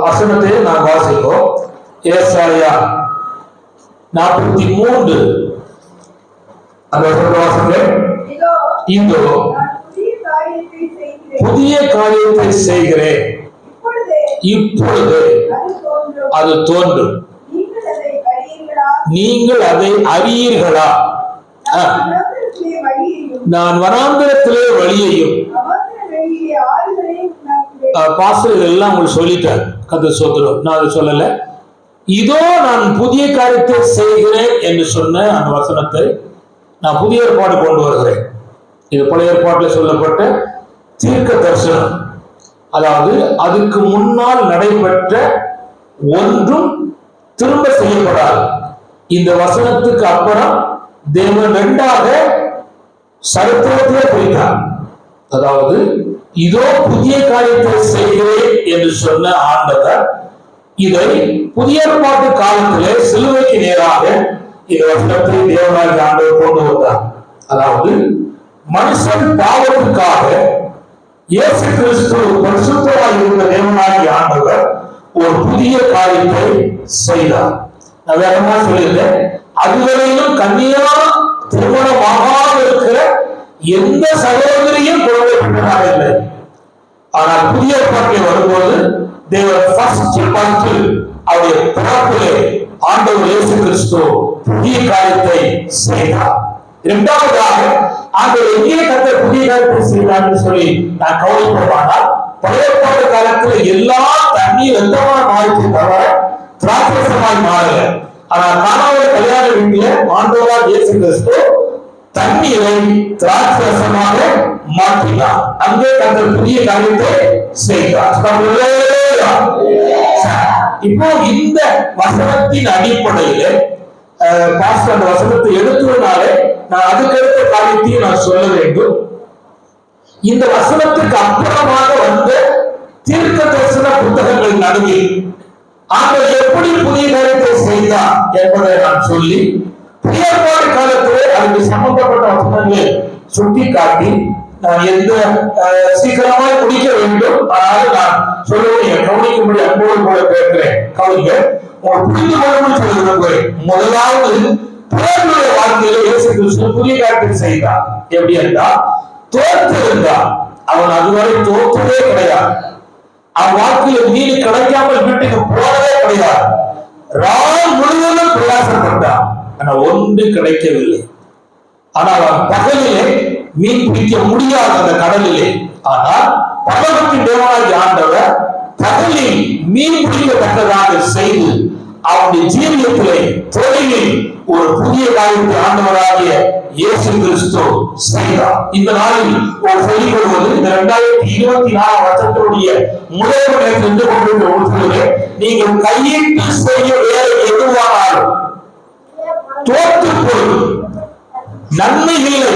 வசனத்தை நாம் வாசிப்போம். ஏசாயா 43 அந்த வாசகம். இதோ புதிய காரியத்தை செய்கிறேன், இப்பொழுது அது தோன்றும், நீங்கள் அதை அறியீர்களா? நான் வனாந்திரத்திலே வழியையும் பாஸ்டர் எல்லாம் உங்களுக்கு சொல்லிட்டார். கர்த்தர் ஸ்தோத்திரம். நான் அதை சொல்லல. இதோ நான் புதிய காரியத்தை செய்கிறேன் என்று சொன்ன அந்த வசனத்தை நான் புதிய ஏற்பாடு கொண்டு வருகிறேன். இது பழைய ஏற்பாட்டில் சொல்லப்பட்ட தீர்க்க தரிசனம். அதாவது அதுக்கு முன்னால் நடைபெற்ற ஒன்றும் திரும்ப செய்யப்படாது. இந்த வசனத்துக்கு அப்புறம் தேவன் இரண்டாக சரித்திரத்திலே போயிட்டார். அதாவது இதோ புதிய காரியத்தை செய்கிறேன் என்று சொன்ன ஆண்டவர் இதை புதிய ஏற்பாட்டு காலத்திலே சிலுவைக்கு நேராக இந்த வசனத்தை தேவனாகிய ஆண்டவர் கொண்டு வந்தார். அதாவது மனுஷன் பாவத்துக்காக இயேசு கிறிஸ்து பரிசுத்தராய் இருந்த தேவனாகிய ஆண்டவர் ஒரு புதிய காரியத்தை செய்தார். நான் வேறமா சொல்லியிருந்தேன், அதுவரையிலும் கன்னியா திருமணமாக இருக்கிற எந்த சகோதரியும் குழந்தை பெற்றதாக இல்லை. ஆனால் புதிய ஏற்பாட்டில் வரும்போது தேவன் அவருடைய பிறப்பிலே ஆண்டவர் இயேசு கிறிஸ்து புதிய காரியத்தை செய்தார். இரண்டாவதாக ஆண்டவர் எங்கே கர்த்தர் புதிய காரியத்தை செய்தார் என்று சொல்லி நான் கவலைப்படுவானால், பழைய ஏற்பாட்டு காலத்தில் எல்லா தண்ணீர் எந்தமான மாறிச்சு தவிர திராட்சரசமாய் மாறல. ஆனால் கானாவுல கல்யாண வீட்டில ஆண்டவராகிய இயேசு கிறிஸ்து தண்ணீரை திராட்சரசமாக மாற்றினார். அங்கே கர்த்தர் புதிய காரியத்தை செய்தார். இப்போ இந்த வசனத்தின் அடிப்படையில் பாஸ்டர் அந்த வசனத்தை எடுத்ததுனாலே நான் அதுக்கடுத்த காரியத்தையும் நான் சொல்ல வேண்டும். இந்த வசனத்துக்கு அப்புறமாக வந்த தீர்க்க தரிசன புத்தகங்கள் நடுவில் ஆண்டவர் எப்படி புதிய காரியத்தை செய்தார் என்பதை நான் சொல்லி புதிய ஏற்பாட்டு காலத்திலே அதுக்கு சம்பந்தப்பட்ட வசனங்களை சுட்டி காட்டி நான் எந்த சீக்கிரமாய் முடிக்க வேண்டும். ஆனால் நான் சொல்லுவேன், கவனிக்கும்படி அன்போடு கூட கேட்கிறேன். கவனிங்க, புரிந்து கொள்ளணும்னு சொல்ல விரும்புகிறேன். முதலாவது பிறருடைய வாழ்க்கையில இயேசு கிறிஸ்து புதிய காரியத்தை செய்தார். எப்படி என்றால், தோற்றிருந்தார். அவன் அதுவரை தோற்றதே கிடையாது. அவன் வாழ்க்கையில் நீதி கிடைக்காமல் வீட்டுக்கு போனதே கிடையாது. ராம் முழுவதும் பிரயாசப்பட்டான், ஆனால் ஒன்று கிடைக்கவில்லை. ஆனால் அவன் பகலிலே மீன் பிடிக்க முடியாது அந்த கடலிலே. ஆனால் பகவத்தின் தேவனாகிய ஆண்டவர் பகலில் மீன் பிடிக்கத்தக்கதாக செய்து அவருடைய ஜீவியத்திலே தொழிலில் ஒரு புதிய காரியத்தை ஆண்டவராகிய இயேசு கிறிஸ்து செய்தார். இந்த நாளில் ஒரு சொல்லிக்கொள்வது, இந்த 2024 வருஷத்துடைய முதல் நின்று கொண்டிருக்கிற நீங்கள் கையிட்டு செய்ய வேலை எதுவானாலும் தோற்று போய் நன்மை இல்லை,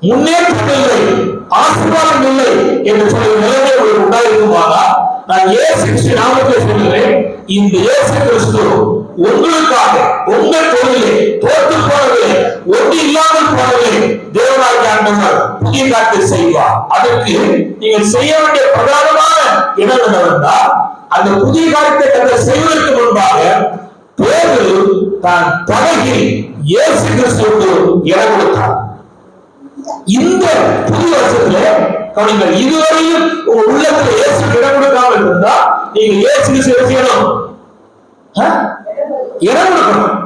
முன்னேற்றம் இல்லை, ஆசீர்வாதம் இல்லை என்று சொல்லி நிலைமை உண்டாயிருக்குமானால் நான் இயேசு நாமத்தில் சொல்கிறேன், இந்த இயேசு கிறிஸ்து உங்களுக்காக உங்கள் தொழிலை தோற்று போனவில்லை, ஒன்று இல்லாமல் போனவில்லை. தேவனாகிய ஆண்டவர் புதிய காரியத்தை செய்வார். அதற்கு நீங்கள் செய்ய வேண்டிய பிரதானமான இடம் என்னவென்றால், அந்த புதிய காரியத்தை கர்த்தர் செய்வதற்கு முன்பாக பேதுரு தான் படகில் இயேசு கிறிஸ்துவுக்கு இடம் கொடுத்தார். இந்த புதிய வருஷத்துல நீங்கள் இதுவரையும் உங்க உள்ளத்துல இயேசு இடம் கொடுக்காமல் இருந்தா நீங்க இயேசு செய்யணும், இடம் கொடுக்கணும்.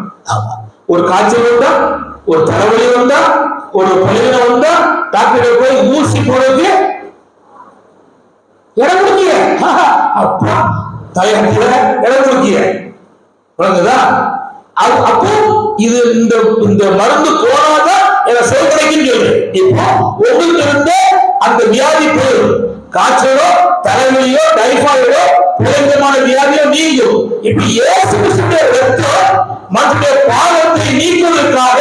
ஒரு காய்ச்சல் வந்தா, ஒரு தலைவலி வந்தா, ஒரு பயிரை வந்தா டாக்டர் போய் ஊசி போடுறதுக்கு இடம் கொடுக்கிய, அப்பா தயாரிக்கிற இடம் கொடுக்கிய விளங்குதா? அப்போ இது இந்த மருந்து போனாதான் செயல் கிடைக்கும். இப்போ உங்களுக்கு இருந்த அந்த வியாதி போயிடும். காய்ச்சலோ தலைவலியோ டைபாய்டோ விதமான வியாதியோ நீங்கும். இப்ப இயேசு கிறிஸ்துவின் ரத்தம் மனுடைய பாவத்தை நீக்குவதற்காக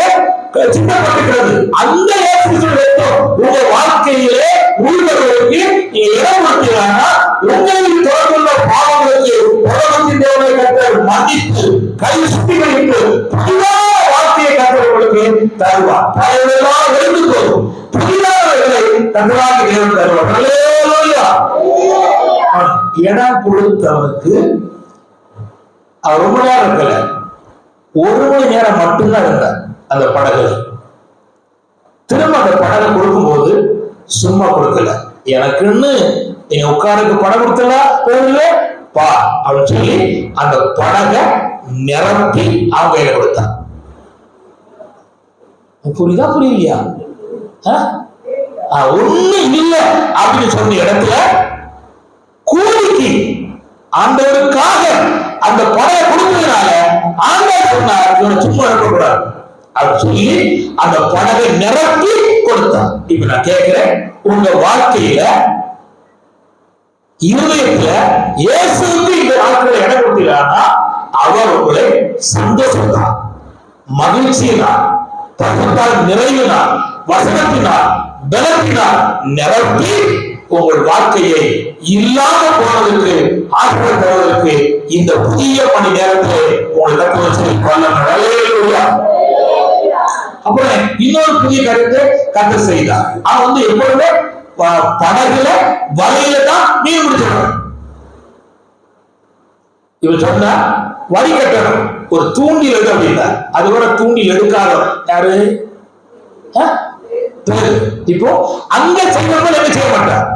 சித்தப்பட்டிருக்கிறது. அந்த இயேசு கிறிஸ்துவின் ரத்தம் உங்க வாழ்க்கையிலே உள்வர்களுக்கு நீங்க இடம் கொடுத்தீங்கன்னா உங்களில் தொடர்புள்ள பாவங்களுக்கு உலகத்தின் தேவனை கர்த்தர் மன்னித்து கை சுத்திகரித்து புதிதாக வாழ்க்கையை கர்த்தர் உங்களுக்கு தருவார். பழையதெல்லாம் எழுந்து போகும், புதிதானவர்களை கர்த்தராகிய தேவன் தருவார். அல்லேலூயா. இடம் கொடுத்தவனுக்கு ரொம்ப நேரம் இருக்கல, 1 மணி நேரம் மட்டும்தான் இருந்தார் அந்த படகுல. திரும்ப அந்த படகை கொடுக்கும்போது சும்மா கொடுக்கல, எனக்குன்னு நீங்க உட்காருக்கு படம் கொடுத்தல போகல பா அப்படின்னு சொல்லி அந்த படகை நிரப்பி அவங்க கையில கொடுத்தான். புரியுதா புரியலையா? ஒண்ணு இல்லை அப்படின்னு சொன்ன இடத்துல கூலிக்கு ஆண்டவருக்காக அந்த படையை கொடுத்ததுனால ஆண்டவர் சொன்னார் இவனை சும்மா இருக்கக்கூடாது அப்படின்னு சொல்லி அந்த படகை நிரப்பி கொடுத்தான். இப்ப நான் கேட்கிறேன், உங்க வாழ்க்கையில இருதயத்துல இயேசுவுக்கு இந்த நாட்களை இடம் கொடுத்தீங்கன்னா அவர் உங்களை சந்தோஷத்தான், மகிழ்ச்சியினால், தகத்தால் நிறைவினால், வசனத்தினால், பலத்தினால் நிரப்பி உங்கள் வாழ்க்கையை இல்லாம போனதுக்கு ஆற்றல் தருவதற்கு இந்த புதிய மணி நேரத்தில் உங்கள் அப்புறம் இன்னொரு புதிய கருத்தை கற்று செய்தார். அவன் எப்பொழுதுமே படகுல வலையில தான் மீன் பிடிச்சிருக்கான். இவன் சொன்னா வழி கட்டணும், ஒரு தூண்டில் எடு அப்படின்னா அது கூட தூண்டில் எடுக்காத யாரு? இப்போ அங்க செய்யணும் என்ன செய்ய மாட்டார்,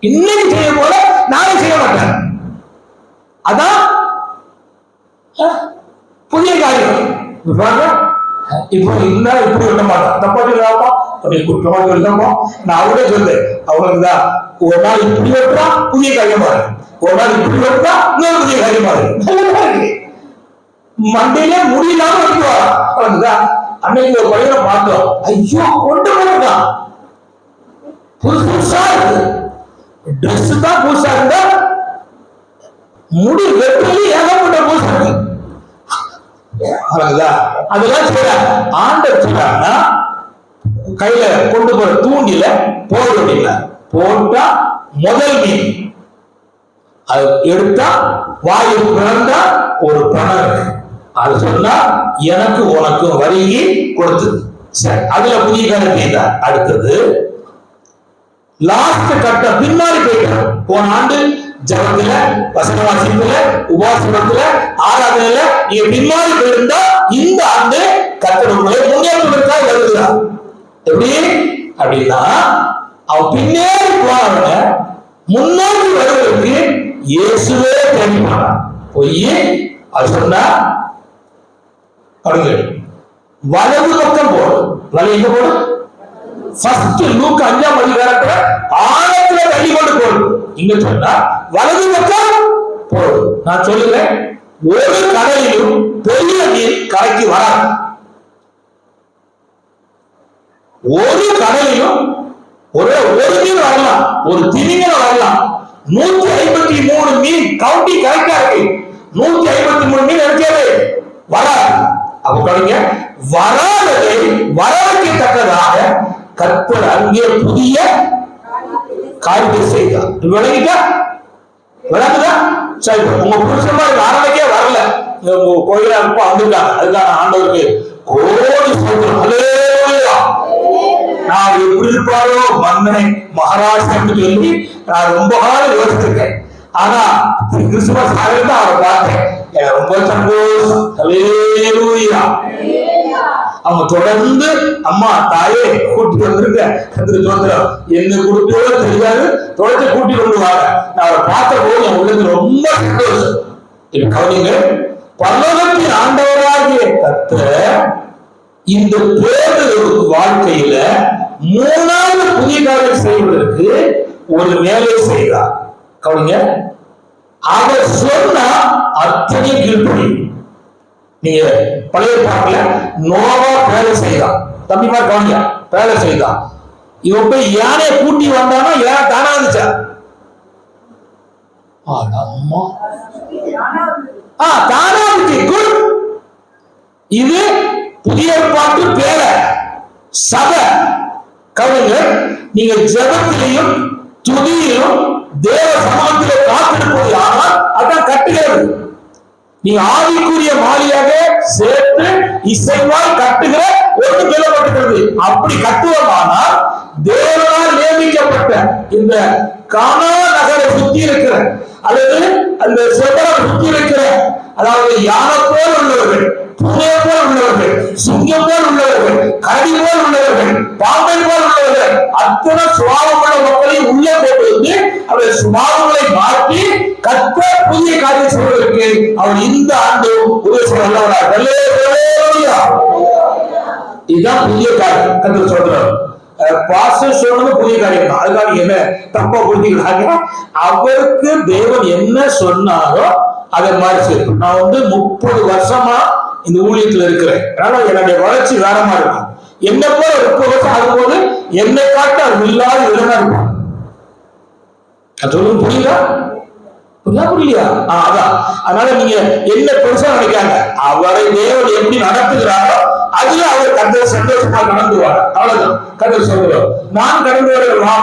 இன்னைக்கு செய்யும் போல நாளை செய்ய மாட்டார். அதான் புதிய காரியம். இப்போ இல்ல இப்படி விட மாட்டோம், தப்பா சொல்லாமா அப்படி குற்றமா சொல்லமா. நான் அவரே சொல்றேன், அவங்களுக்குதான் ஒரு நாள் இப்படி வெட்டா புதிய காரியமா இருக்கு, ஒரு நாள் இப்படி வெட்டா இன்னொரு புதிய காரியமா இருக்கு. மண்டையிலே முடியலாம இருக்குவா. அன்னைக்கு ஒரு பையனை பார்த்தோம், ஐயோ கொண்டு போயிருக்கான், புதுசு புதுசா இருக்கு, ட்ரெஸ் தான் புதுசா இருந்தா முடி வெட்டி ஏகப்பட்ட புதுசா இருக்கு. அதெல்லாம் சொல்றாங்க. ஆண்டவர் சொல்றாங்கன்னா கையில கொண்டு போற தூண்டில போட அப்படின்னா போட்டா முதல் மீன் அது எடுத்தா வாயில் பிறந்தா ஒரு பணம், அது சொன்னா எனக்கு உனக்கு வரிகி கொடுத்தது. சரி, அதுல புதிய கருத்து. அடுத்தது லாஸ்ட் கட்ட பின்னாடி போயிட்டார். போன ஆண்டு ஜபத்துல, வசன வாசிப்புல, உபாசனத்துல, ஆராதனையில நீங்க பின்னாடி போயிருந்தா இந்த ஆண்டு கர்த்தர் உங்களை முன்னேற்றத்திற்காக வருகிறார். எப்படி அப்படின்னா அவன் பின்னாடி போனவன முன்னோக்கி வருவதற்கு இயேசுவே தெரிவிப்பான். போய் அது சொன்னா வலது பக்கம் போடும். வலது எங்க போடும்? ஃபர்ஸ்ட் லூக்கா 5ஆம் அதிகாரத்துல ஆழத்துல தள்ளி கொண்டு போடும். இங்க சொன்னா வலது பக்கம் போடும். நான் சொல்லுகிறேன், ஒரு கடலிலும் பெரிய மீன் கரைக்கு வராது. ஒரு கடலிலும் ஒரு மீன் வரலாம், ஒரு திமிங்கலம் வரலாம். 153 மீன் கவுண்டி கரெக்டா இருக்கு. 153 மீன் எடுக்கவே வராது. அப்ப கவனிங்க, வராததை வரவைக்கத்தக்கதாக கர்த்தர் அங்கே புதிய காரியத்தை செய்தார். விளங்கிட்டா? விளங்குதா? சரி, உங்க புருஷமா ஆரம்பிக்கே வரல, உங்க கோயிலா இருப்பா வந்துட்டாங்க, அதுக்கான ஆண்டவருக்கு கோடி சொல்றோம். ஹல்லேலூயா. நான் எப்படி இருப்பாரோ மன்னனை மகாராஷ்டிரன்னு சொல்லி நான் ரொம்ப காலம் யோசிச்சிருக்கேன். ஆனா கிறிஸ்துமஸ் ஆகிட்டு அவரை பார்த்தேன், எனக்கு ரொம்ப சந்தோஷம். ஹல்லேலூயா. அவங்க தொடர்ந்து அம்மா தாயே கூட்டிட்டு வந்துருங்க, என்ன கூட்டிட்டு தெரியாது, தொடர்ந்து கூட்டிட்டு வந்துருவாங்க. நான் அவரை பார்த்த போது என் உள்ளத்துல ரொம்ப சந்தோஷம். இப்ப கவனிங்க, பரலோகத்தின் ஆண்டவராகிய கர்த்தர் இந்த பேதுருவுக்கு வாழ்க்கையில 3வது புதிய காரியம் செய்வதற்கு ஒரு வேலை செய்தார். கவனிங்க, அவர் சொன்னா அத்தனை கீழ்ப்படி. நீங்க பழைய பாட்டுல நோவா வேலை செய்தான், தம்பிமார் கவனிங்க, வேலை செய்தான். இவன் போய் யானையை கூட்டி வந்தானா யானை தானா இருந்துச்சா? தானா இருந்துச்சு. இது புதிய பாட்டு பேர சபை. கவனிங்க, நீங்க ஜெபத்திலையும் துதியிலும் தேவ சமூகத்திலே காத்திருப்பது ஆனால் அதான் கட்டுகிறது. நீ ஆவிக்குரிய மாலியாக சேர்த்து இசைவால் கட்டுகிற ஒன்று சொல்லப்பட்டிருக்கிறது. அப்படி கட்டுவோமானால் தேவனால் நியமிக்கப்பட்ட இந்த கானான் நகரை சுத்தி இருக்கிற அல்லது அந்த செவரை சுத்தி இருக்கிற, அதாவது யானை போல் உள்ளவர்கள், பூனை போல் உள்ளவர்கள், சிங்கம் போல் உள்ளவர்கள், கரடி போல் உள்ளவர்கள், பாம்பை போல் உள்ளவர்கள், அத்தனை சுபாவமுள்ள மக்களை உள்ளே போட்டு வந்து அவருடைய சுபாவங்களை மாற்றி கர்த்தர் புதிய காரியம் செய்வதற்கு அவர் இந்த ஆண்டு உதவி செய்ய வல்லவராக. இதுதான் புதிய காரியம் கர்த்தர் சொல்றார். பாஸ்டர் சொன்னது புதிய காரியம் தான். அதுக்காக என்ன தப்பா புரிஞ்சுக்கிறாங்க? அவருக்கு தேவன் என்ன சொன்னாரோ அதை மாதிரி செய்யும். நான் 30 வருஷமா இந்த ஊழியத்துல இருக்கிறேன். அதனால என்னுடைய வளர்ச்சி வேற மாதிரி இருக்கும். என்ன போல 30 வருஷம் ஆகும்போது என்னை காட்ட அது இல்லாத விதமா இருக்கும். சொல்லுங்க, புரியுதா? புரியலையா? அதான். அதனால நீங்க என்ன பெருசா நினைக்காங்க, அவரை தேவன் எப்படி நடத்துகிறாரோ அதுல அவர் கர்த்தர் சந்தோஷமா நடந்துவார். அவ்வளவுதான் கர்த்தர் சொல்லுவார். நான் கடந்து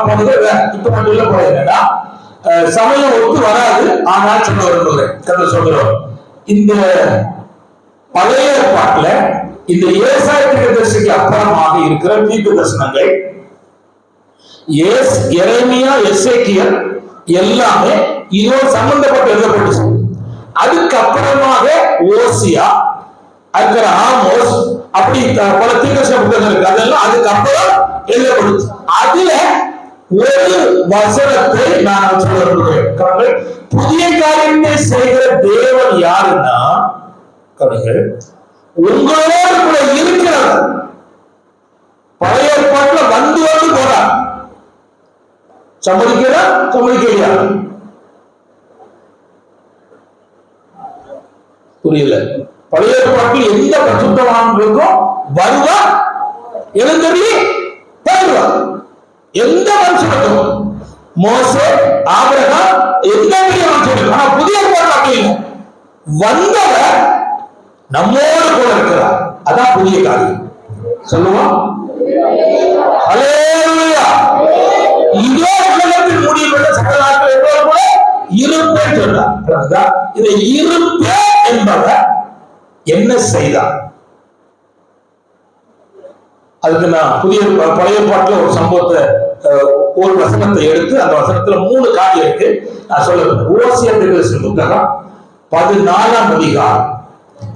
போனது இப்ப நான் சொல்ல போறேன் என்னன்னா, சமயம் ஒத்து வராது, ஆனால் சொல்ல விரும்புகிறேன். கர்த்தர் சொல்லுவார், இந்த பழைய ஏற்பாட்டுல இந்த ஏசாயா தீர்க்கதரிசிக்கு அப்புறமாக இருக்கிற தீர்க்க தரிசனங்கள் எரேமியா, எசேக்கியேல் எல்லாமே இதோடு சம்பந்தப்பட்டு எழுதப்பட்டுச்சு. அதுக்கப்புறமாக ஓசியா, அதுக்கு ஆமோஸ், அப்படி பல தீர்க்கதரிசன புத்தகங்கள் இருக்கு. அதெல்லாம் அதுக்கப்புறம் எழுதப்படுச்சு. அதுல ஒரு வசனத்தை நான் சொல்ல விரும்புகிறேன். புதிய காரியத்தை செய்கிற தேவன் யாருன்னா, உங்களோடு கூட இருக்கிறார். பழைய ஏற்பாட்டுல வந்து போறார். சம்மதிக்கிறா சம்மதிக்கலையா? புரியல. பழைய ஏற்பாட்டில் எந்த பரிசுத்தவான்களுக்கும் வருவா, எழுந்தருளி வருவார். எந்த மனுஷனுக்கும், மோசே, ஆபிரகாம், எந்த மனுஷனுக்கும். ஆனா புதிய ஏற்பாட்டில் வந்தவர் நம்மோடு கூட இருக்கிறார். அதான் புதிய காரியம். சொல்லுவோம், ஹல்லேலூயா. இதோ உலகத்தில் முடிவுள்ள சகல நாட்கள் என்பவர் கூட இருப்பேன் சொன்னார். இதை இருப்பே என்பவர் என்ன செய்தார்? அதுக்கு நான் பழைய பாட்டுல ஒரு சம்பவத்தை, ஒரு வசனத்தை எடுத்து அந்த வசனத்துல 3 காரியம் இருக்கு நான் சொல்லுறேன். ஓசியா தீர்க்கதரிசி புத்தகம் 14ஆம் அதிகாரம்,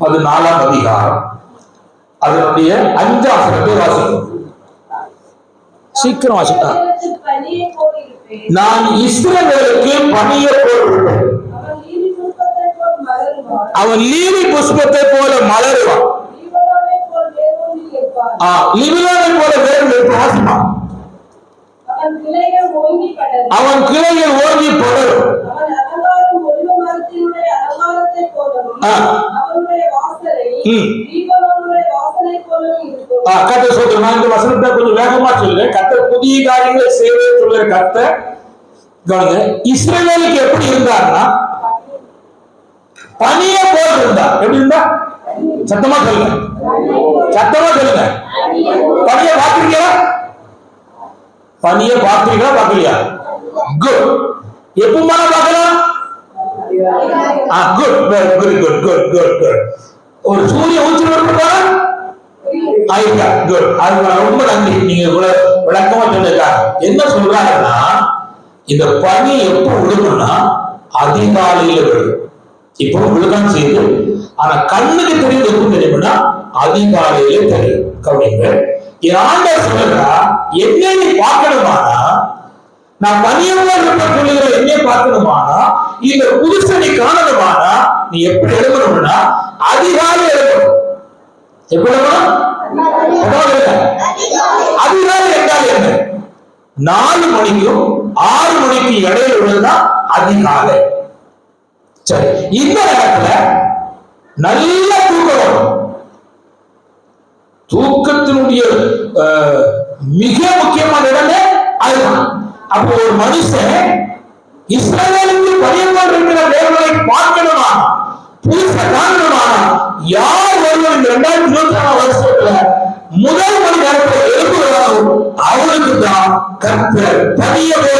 14ஆம் அதிகாரம் அதனுடைய 5ஆம் வசனத்தை வாசிக்கும். சீக்கிரம் வாசிட்டா. நான் இஸ்ரவேலுக்கு பனியை போல், அவன் லீலி புஷ்பத்தை போல மலருவான். லிபினோனை போல வேறு வாசிமா. அவன் கிளைகள் ஓங்கி படரும். கர்த்தர் சொல்ற, நான் இந்த வசனத்தை கொஞ்சம் வேகமா சொல்றேன். கர்த்தர் புதிய காரியங்களை செய்ய சொல்ற கர்த்தர் இஸ்ரவேலுக்கு எப்படி இருந்தார்னா பனியை போல் இருந்தார். எப்படி இருந்தா? சத்தமா சொல்லுங்க, சத்தமா சொல்லுங்க. பனியை பார்த்திருக்கீங்களா? பனியை பார்த்திருக்கீங்களா? பார்க்கலையா? குட். எப்பமா பார்க்கலாம்? Good, very good, good, good, good. ஒரு சூரிய உச்சி வரும்போது ஆயிட்டா குட். அது ரொம்ப நன்றி, நீங்க விளக்கமா சொன்னதுக்காக. என்ன சொல்றாங்கன்னா, இந்த பனி எப்ப விழுகும்னா அதிகாலையில விழுகும். இப்போ விழுதான் செய்யுது, ஆனா கண்ணுக்கு தெரியுது எப்ப தெரியும்னா அதிகாலையில தெரியும். கவனிங்க, என் ஆண்டவர் சொல்றா, என்னை நீ பார்க்கணுமானா, நான் பனியமா சொல்லுகிற என்னை பார்க்கணுமானா, இந்த புதுசை நீ காணணுமானா, நீ எப்படி எழுதணும்னா அதிகாலை எழுதணும். எப்படி அதிகாலை என்றால் என்ன? 4 மணிக்கும் 6 மணிக்கு இடையில உள்ளதுதான் அதிகாலை. சரி, இந்த நேரத்துல நல்ல தூக்கம் வரும். தூக்கத்தினுடைய மிக முக்கியமான இடமே அதுதான். அப்போ ஒரு மனுஷன் இஸ்ரவேலுக்கு பணியமாக இருக்கிற தேவனை பார்க்கணுமா, புதுசை காணணுமா, யார் ஒருவர் இந்த 2024 வருஷத்துல முதல் மணி நேரத்தில் எழுப்புகிறாரோ அவருக்கு தான் கர்த்தர் பணியவே.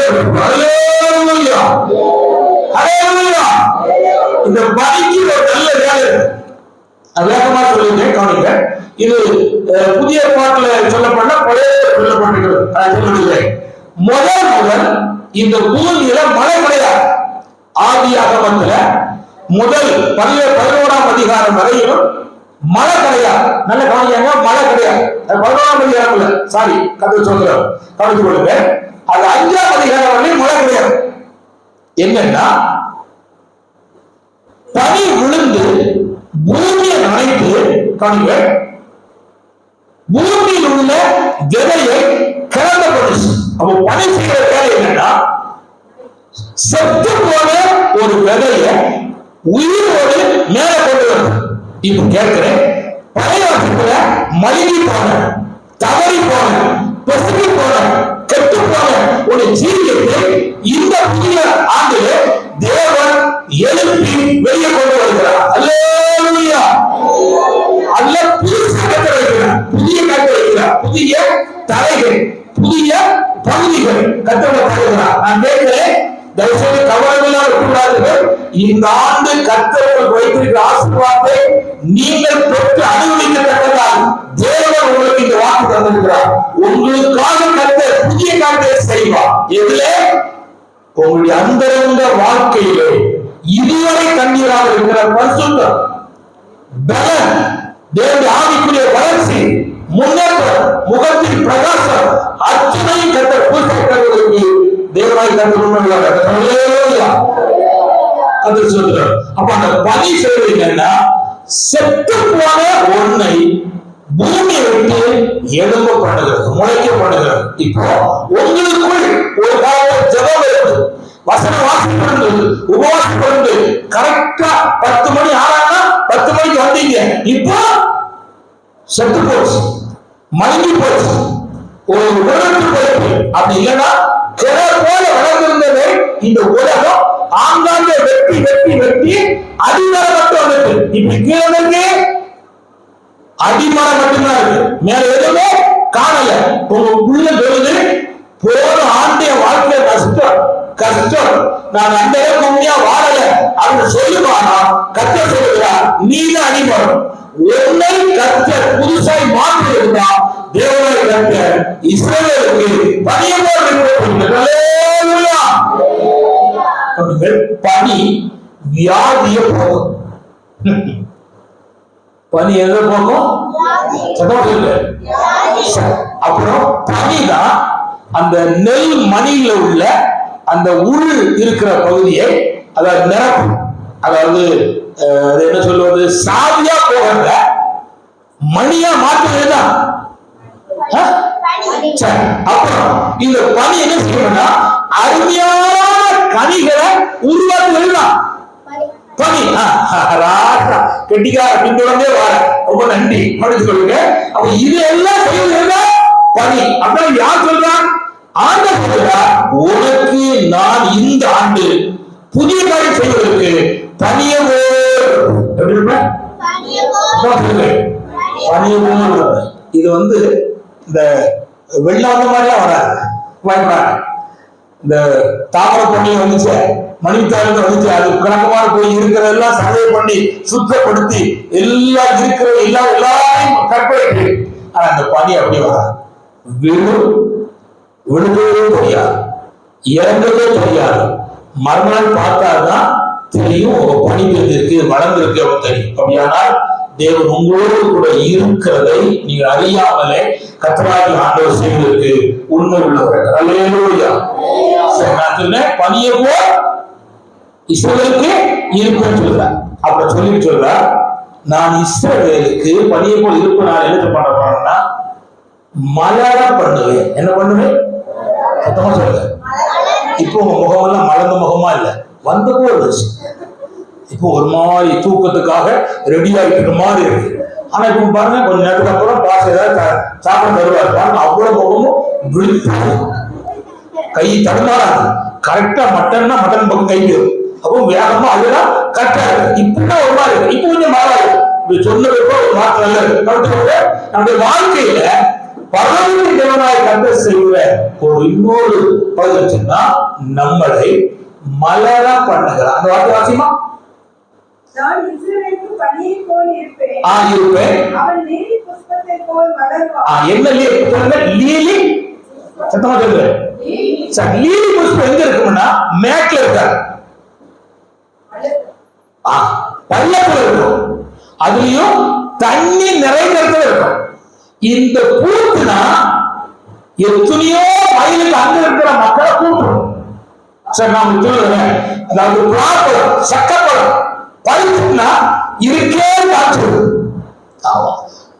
இந்த பணிக்கு ஒரு நல்ல வேலை. வேகமா சொல்லுங்க, கவனிங்க. இது புதிய பாட்டுல சொல்லப்பட்ட பழைய சொல்லப்பட்டிருக்கிறது. முதல் இந்த பூமியில மழை கிடையாது. ஆதியாகமத்துல முதல் 11ஆம் அதிகாரம் வரையிலும் மழை கிடையாது. நல்ல கவனிங்க, மழை கிடையாது. 11ஆம் அதிகாரம் இல்ல, சாரி, கதை சொல்றோம், கவனித்து கொள்ளுங்க. அது 5ஆம் அதிகாரம் வரையும் மழை கிடையாது. என்னன்னா பனி விழுந்து பூமியை நனைத்து, கவனிங்க, பூமியில் உள்ள விதையை கிளம்ப பண்ணுச்சு. அப்ப பனி செய்கிற வேலை என்னன்னா செத்து போன ஒரு விதைய உயிரோடு மேல கொண்டு வரும். இப்ப கேட்கிறேன், பழைய வருஷத்துல மழுகி போன, தவறி போன, பெசுகி போன, கெட்டு போன ஒரு ஜீவியத்தை இந்த புதிய ஆண்டில் தேவன் எழுப்பி வெளியே கொண்டு வருகிறார். அல்லேலூயா. அல்ல புதுசு கட்ட வைக்கிறார், புதிய கட்ட வைக்கிறார், புதிய தலைகள், புதிய பகுதிகள் கட்டப்படுகிறார். நான் கேட்கிறேன், தயவுசெய்து கவனமெல்லாம் இருக்கக்கூடாது. இந்த ஆண்டு கர்த்தர் வைத்திருக்கிற ஆசீர்வாதத்தை நீங்கள் பெற்று அனுபவிக்கத்தக்கதால் தேவன் உங்களுக்கு இந்த வாக்கு தந்திருக்கிறார். உங்களுக்காக கர்த்தர் புதிய காரியத்தை செய்வார். எதிலே? உங்களுடைய அந்தரங்க வாழ்க்கையிலே இதுவரை கண்ணீராக இருக்கிற பரிசுத்தம், பலன், தேவனுடைய ஆவிக்குரிய வளர்ச்சி, முன்னேற்றம், முகத்தில் பிரகாசம், அத்தனையும் கர்த்தர் பூசைக்கு தேவனாய் கற்றுக்கொள்ளும். அப்ப அந்த பணி செய்வீங்கன்னா செத்து போன ஒன்றை பூமியை விட்டு எழும்பப்படுகிறது, முளைக்கப்படுகிறது. இப்போ உங்களுக்குள் ஒரு கால ஜெபம் இருக்கு, வசனம் வாசிக்கிறது, உபவாசப்படுறது, கரெக்டா 10 மணி ஆனா 10 மணிக்கு வந்தீங்க, இப்போ செத்து போச்சு, மங்கி போச்சு, ஒரு உலகத்து போயிருக்கு. அப்படி இல்லைன்னா கிணறு போல வளர்ந்திருந்ததை இந்த உலகம் ஆங்காங்கே வெட்டி வெட்டி வெட்டி அடிமரம் மட்டும் வந்துட்டு இப்படி கீழே அடிமரம் மட்டும்தான் இருக்கு, மேல எதுவுமே காணல. உங்க புள்ள சொல்லுது, போன ஆண்டிய வாழ்க்கை கஷ்டம் கஷ்டம், நான் அந்த அளவுக்கு உண்மையா வாழல அப்படின்னு சொல்லுவானா, கர்த்தர் சொல்லுகிறார், நீதான் அடிமரம். உன்னை கர்த்தர் புதுசாய் மாற்றி இருந்தா தேவனாய் கர்த்தர் இஸ்ரவேலுக்கு பணியமோடு பனி வியாதிய போகும். பனி எங்க போகும்? அப்புறம் பனிதான் அந்த நெல் மணியில உள்ள அந்த உள் இருக்கிற பகுதியை அதாவது நிரப்பும். அதாவது என்ன சொல்வது, சாவியா போகிறத மணியா மாற்றுறதுதான். அப்புறம் இந்த பனி என்ன செய்யணும்னா அருமையான கனிகளை உருவாக்குவதுதான் பனி. கெட்டிக்கார பின்தொடர்ந்தே வர ரொம்ப நன்றி படித்து கொள்ளுங்க. அப்ப இது எல்லாம் செய்வது பனி. அப்புறம் யார் சொல்றான்? ஆண்டவர் சொல்றார், உனக்கு நான் இந்த ஆண்டு புதிய காரியம் செய்வதற்கு பனியமோ இது வந்து இந்த வெள்ளாந்த மாதிரிலாம் வராது, பயப்படாது. இந்த தாமரை பண்ணி வந்துச்சு, மணித்தாளர் வந்துச்சு, அது கணக்கமான போய் இருக்கிறதெல்லாம் சதையை பண்ணி சுத்தப்படுத்தி எல்லாம் இருக்கிற எல்லாரையும் கற்பனை. ஆனா அந்த பனி அப்படி வராது, விழுந்ததே தெரியாது, இறந்ததே தெரியாது. மறுநாள் பார்த்தாதான் தெரியும் பனி பெய்திருக்கு, வளர்ந்திருக்கு அப்படின்னு தெரியும். அப்படியானால் தேவன் உங்களோடு கூட இருக்கிறதை நீங்க அறியாமலே கர்த்தராகிய ஆண்டவர் செய்வதற்கு உண்மை உள்ளவர். அல்லேலூயா. நான் சொன்னேன், பனியை போல் இஸ்ரவேலுக்கு இருப்பேன்னு சொல்றார். அப்ப சொல்லி சொல்றார், நான் இஸ்ரவேலுக்கு பனியை போல் இருப்பு நான் என்ன பண்ண போறேன்னா மலர பண்ணுவேன். என்ன பண்ணுவேன்? சத்தமா சொல்லுங்க. இப்போ உங்க முகமெல்லாம் மலர்ந்த முகமா இல்ல, வந்த போது இப்போ ஒரு மாதிரி தூக்கத்துக்காக ரெடி ஆகிட்டு மாதிரி இருக்கு. ஆனா இப்ப பாருங்க, கொஞ்ச நேரத்துக்கு அப்புறம் பாஸ் ஏதாவது சாப்பிட தருவார் பாருங்க, அவ்வளவு முகமும் விழிப்பு, கை தடுமாறாது. கரெக்டா மட்டன்னா மட்டன் பக்கம் கை போயிடும், அப்போ வேகமா அதுதான் கரெக்டா இருக்கு. இப்பதான் ஒரு மாதிரி இருக்கு, இப்போ கொஞ்சம் மாறாது. இப்படி சொன்னதுக்கு ஒரு மாற்றம் நல்லது. நம்முடைய வாழ்க்கையில பரவாயில்லை தேவனாய் கர்த்தர் செய்கிற ஒரு இன்னொரு பகுதி நம்மளை மலர பண்ணுகிறார். அந்த வார்த்தை வாசிமா, நான் இஸ்ரவேலுக்கு பனியை போல் இருப்பேன். இருப்பேன். அவன் லீலி புஷ்பத்தை போல் மலர்வான். என்ன லீலி? லீலி சத்தமா சொல்லுங்க. லீலி புஷ்பம் எங்க இருக்கும்னா மேட்ல இருக்காது, பள்ளத்துல இருக்கும், அதுலயும் தண்ணி நிறைந்த இடத்துல இருக்கும். இந்த பூத்துனா எத்தனையோ வயலுக்கு அங்க இருக்கிற மக்களை கூப்பிடும். சரி, நான் சொல்லுறேன், அதாவது பழம், சக்கப்பழம் பழுத்துனா இருக்கே காற்று,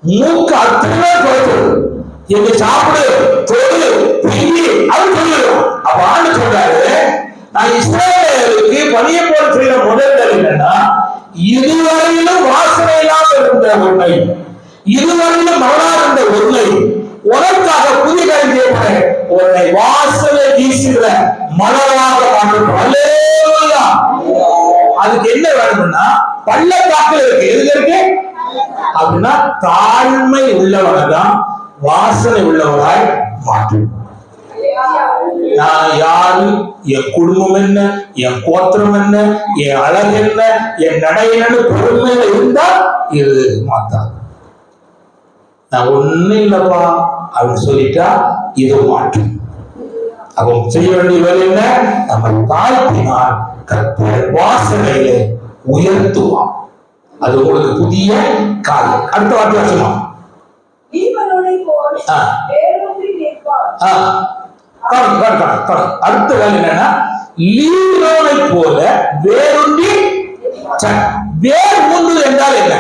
மூக்கு அத்தனை குறைச்சு எங்க சாப்பிடு தொழில் அது சொல்லிடும். அப்ப ஆண்டு சொல்றாரு, நான் இஸ்ரவேலுக்கு பணிய போல செய்யற முதல்கள் என்னன்னா, இதுவரையிலும் வாசனை இல்லாமல் இருந்த உண்மை, இதுவரையிலும் மலரா இருந்த உண்மை உனக்காக புதிய காரியம் செய்யப்படுறேன், உன்னை வாசனை வீசுகிற மலராக மாற்றப்படும். அதுக்கு என்ன வேணும்னா பள்ளத்தாக்கில் இருக்கு, எதுல இருக்கு அப்படின்னா தாழ்மை உள்ளவனை தான் வாசனை உள்ளவராய் மாற்றும். நான் யாரு, என் குடும்பம் என்ன, என் கோத்திரம் என்ன, என் அழகு என்ன, என் நடை என்னன்னு பெருமையில இருந்தா இது மாத்தாது. நான் ஒண்ணும் இல்லப்பா அப்படின்னு சொல்லிட்டா இது மாற்றும். அப்போ செய்ய வேண்டிய வேலை என்ன? நம்ம தாழ்த்தினால் கர்த்தர் வாசனையிலே உயர்த்துவான். அது உங்களுக்கு புதிய காரியம். அடுத்த வார்த்தை வாசமா அடுத்த வேலை என்னன்னா, லீரோனை போல வேரொன்றி. வேர் ஊன்றுவது என்றால் என்ன?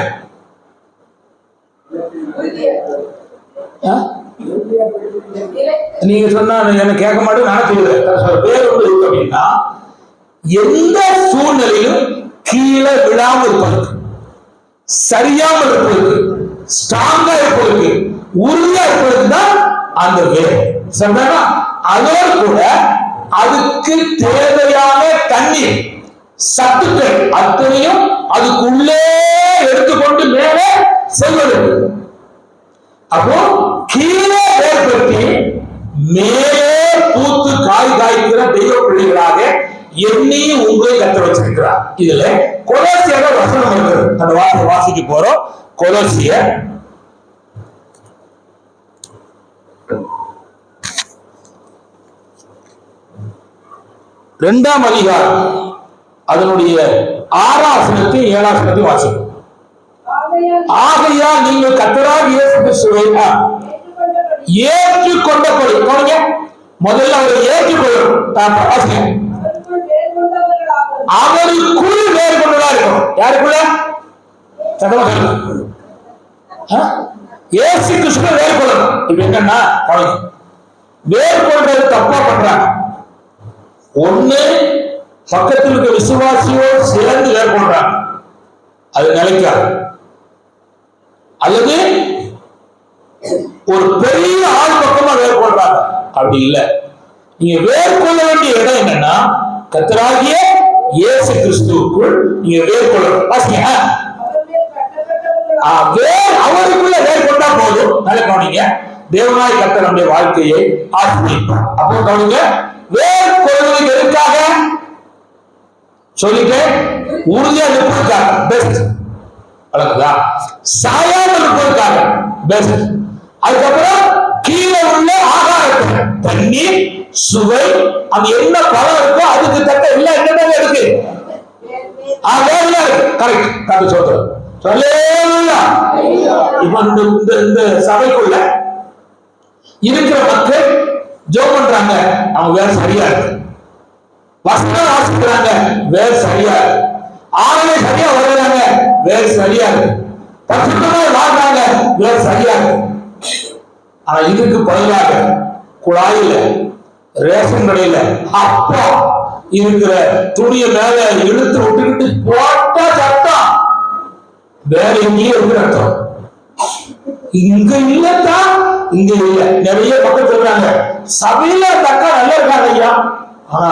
நீங்க சொன்னா என்ன கேட்க மாட்டேன், நான் சொல்லுவேன். வேர் ஒன்று இருக்கு அப்படின்னா எந்த சூழ்நிலையிலும் கீழே விழாமல் இருப்பதற்கு, சரியாமல் இருப்பதற்கு, ஸ்ட்ராங்கா இருப்பதற்கு, உறுதியா இருப்பதற்கு தான் அந்த வேர். சரிதானா? அதோடு கூட அதுக்கு தேவையான தண்ணீர், சத்துக்கள் அத்தனையும் அதுக்குள்ளே எடுத்துக்கொண்டு மேலே செல்வது. அப்போ கீழே ஏற்படுத்தி மேலே பூத்து காய் காய்க்கிற தெய்வ பிள்ளைகளாக எண்ணி உங்களை கத்த வச்சிருக்கிறார். இதுல கொலோசியர் வசனம் இருக்கிறது, அந்த வார்த்தை வாசிக்க போறோம். கொலோசியர் 2ஆம் அதிகாரம் அதனுடைய 6ஆம் வசனத்தையும் 7ஆம் வசனத்தையும் வாசிப்போம். ஆகையால் நீங்கள் கர்த்தராகிய இயேசு கிறிஸ்துவை ஏற்றுக்கொண்டபடி, கவனிங்க, முதல்ல அவரை ஏற்றுக்கொள்ளணும். அவருக்குள் வேறு கொண்டதா இருக்கணும். யாருக்குள்ள? இயேசு கிறிஸ்துவை வேறு கொள்ளணும். இப்ப என்னன்னா, கவனிங்க, வேறு கொள்றது தப்பா பண்றாங்க. ஒண்ணு, பக்கத்தில் இருக்க விசுவாசியோடு சேர்ந்து வேறு கொள்றாங்க, அது நிலைக்காது. அல்லது ஒரு பெரிய ஆள் பக்கமா வேறு கொள்றாங்க, அப்படி இல்லை. நீங்க வேறு கொள்ள வேண்டிய இடம் என்னன்னா, கர்த்தராகிய இயேசு கிறிஸ்துவுக்குள் நீங்க வேறு கொள்ளணும். வாசிங்க, அவருக்குள்ள வேறு கொண்டா போதும். நல்ல கவனிங்க, தேவனாய் கர்த்தர் நம்முடைய வாழ்க்கையை ஆசீர்வதிப்பார். அப்போ கவனிங்க, வேறு கொள்வது எதுக்காக சொல்லிட்டு உறுதியா இருப்பதற்காக பெஸ்ட், வழங்குதா? சாயாமல் இருப்பதற்காக பெஸ்ட். அதுக்கப்புறம் கீழே உள்ள ஆகாரத்தை, தண்ணீர், சுவை, அங்க என்ன பழம் இருக்கோ அதுக்கு தக்க எல்லாம் என்னென்ன இருக்கு, கரெக்ட், கரெக்ட் சொல்றேன். இப்ப இந்த சபைக்குள்ள இருக்கிற மக்கள் ஜெபம் பண்றாங்க, அவங்க வேற சரியா இருக்கு. வசனம் வாசிக்கிறாங்க, வேற சரியா இருக்கு. ஆளுநை சரியா வருகிறாங்க, வேற சரியா இருக்கு. பசுத்தமா வாழ்றாங்க, வேற சரியா இருக்கு. ஆனா இதுக்கு பதிலாக குழாயில, ரேஷன் கடையில அப்பா இருக்கிற துணியை மேல இழுத்து விட்டுக்கிட்டு போட்டா சட்டம் வேற எங்கேயும் இருக்கு அர்த்தம். இங்க இல்லத்தான், இங்க இல்ல. நிறைய மக்கள் சொல்றாங்க, சபையில தக்கா நல்லா இருக்காங்க ஐயா, ஆனா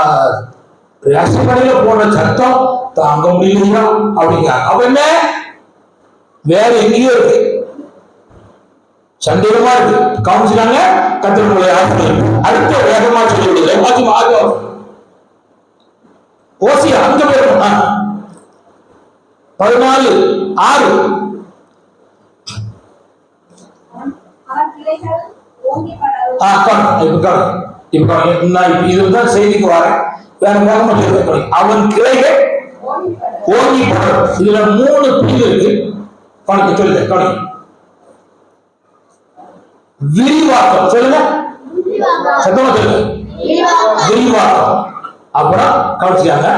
ரேஷன் கடையில போன சட்டம் தாங்க முடியலையா அப்படிங்க. அப்ப என்ன, வேற எங்கேயும் இருக்கு, சந்தேகமா இருக்கு. கவனிச்சுட்டாங்க, கர்த்தருடைய ஆசீர்வாதம். அடுத்த வேகமா சொல்லி விடுகிறேன். ஓசியா அங்க போயிருக்கோம். 14:6 கிளைகள் ஓங்கி படரும். இப்ப நான் இதுதான் செய்திக்கு வரேன். வேற வேகமா சொல்ல, அவன் கிளைகள் ஓங்கி படரும். இதுல 3 பிரிவு இருக்கு. கணக்கு சொல்லுங்க, கணக்கு. விரிவாக்கம் சொல்லுங்க, சத்தமா சொல்லுங்க. விரிவாக்கம். அப்புறம் கவனிச்சுக்காங்க,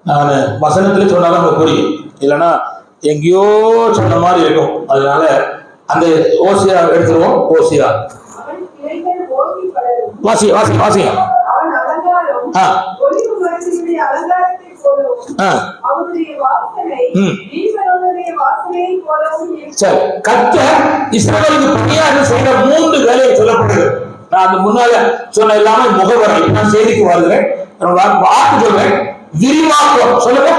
நான் வசனத்துல சொன்னாலும் உங்களுக்கு புரியும், இல்லைன்னா எங்கேயோ சொன்ன மாதிரி இருக்கும். அதனால அந்த ஓசியா எடுத்துருவோம். ஓசியா வாசி வாசி வாசிங்க. சரி, கர்த்தர் இஸ்ரவேலுக்கு பணியாக செய்த 3 வேலையை சொல்லப்படுகிறது. நான் அது முன்னால சொன்ன எல்லாமே முகவரை, நான் செய்திக்கு வருகிறேன். வாக்கு சொல்றேன். விரிவாக்கம் சொல்லுங்க,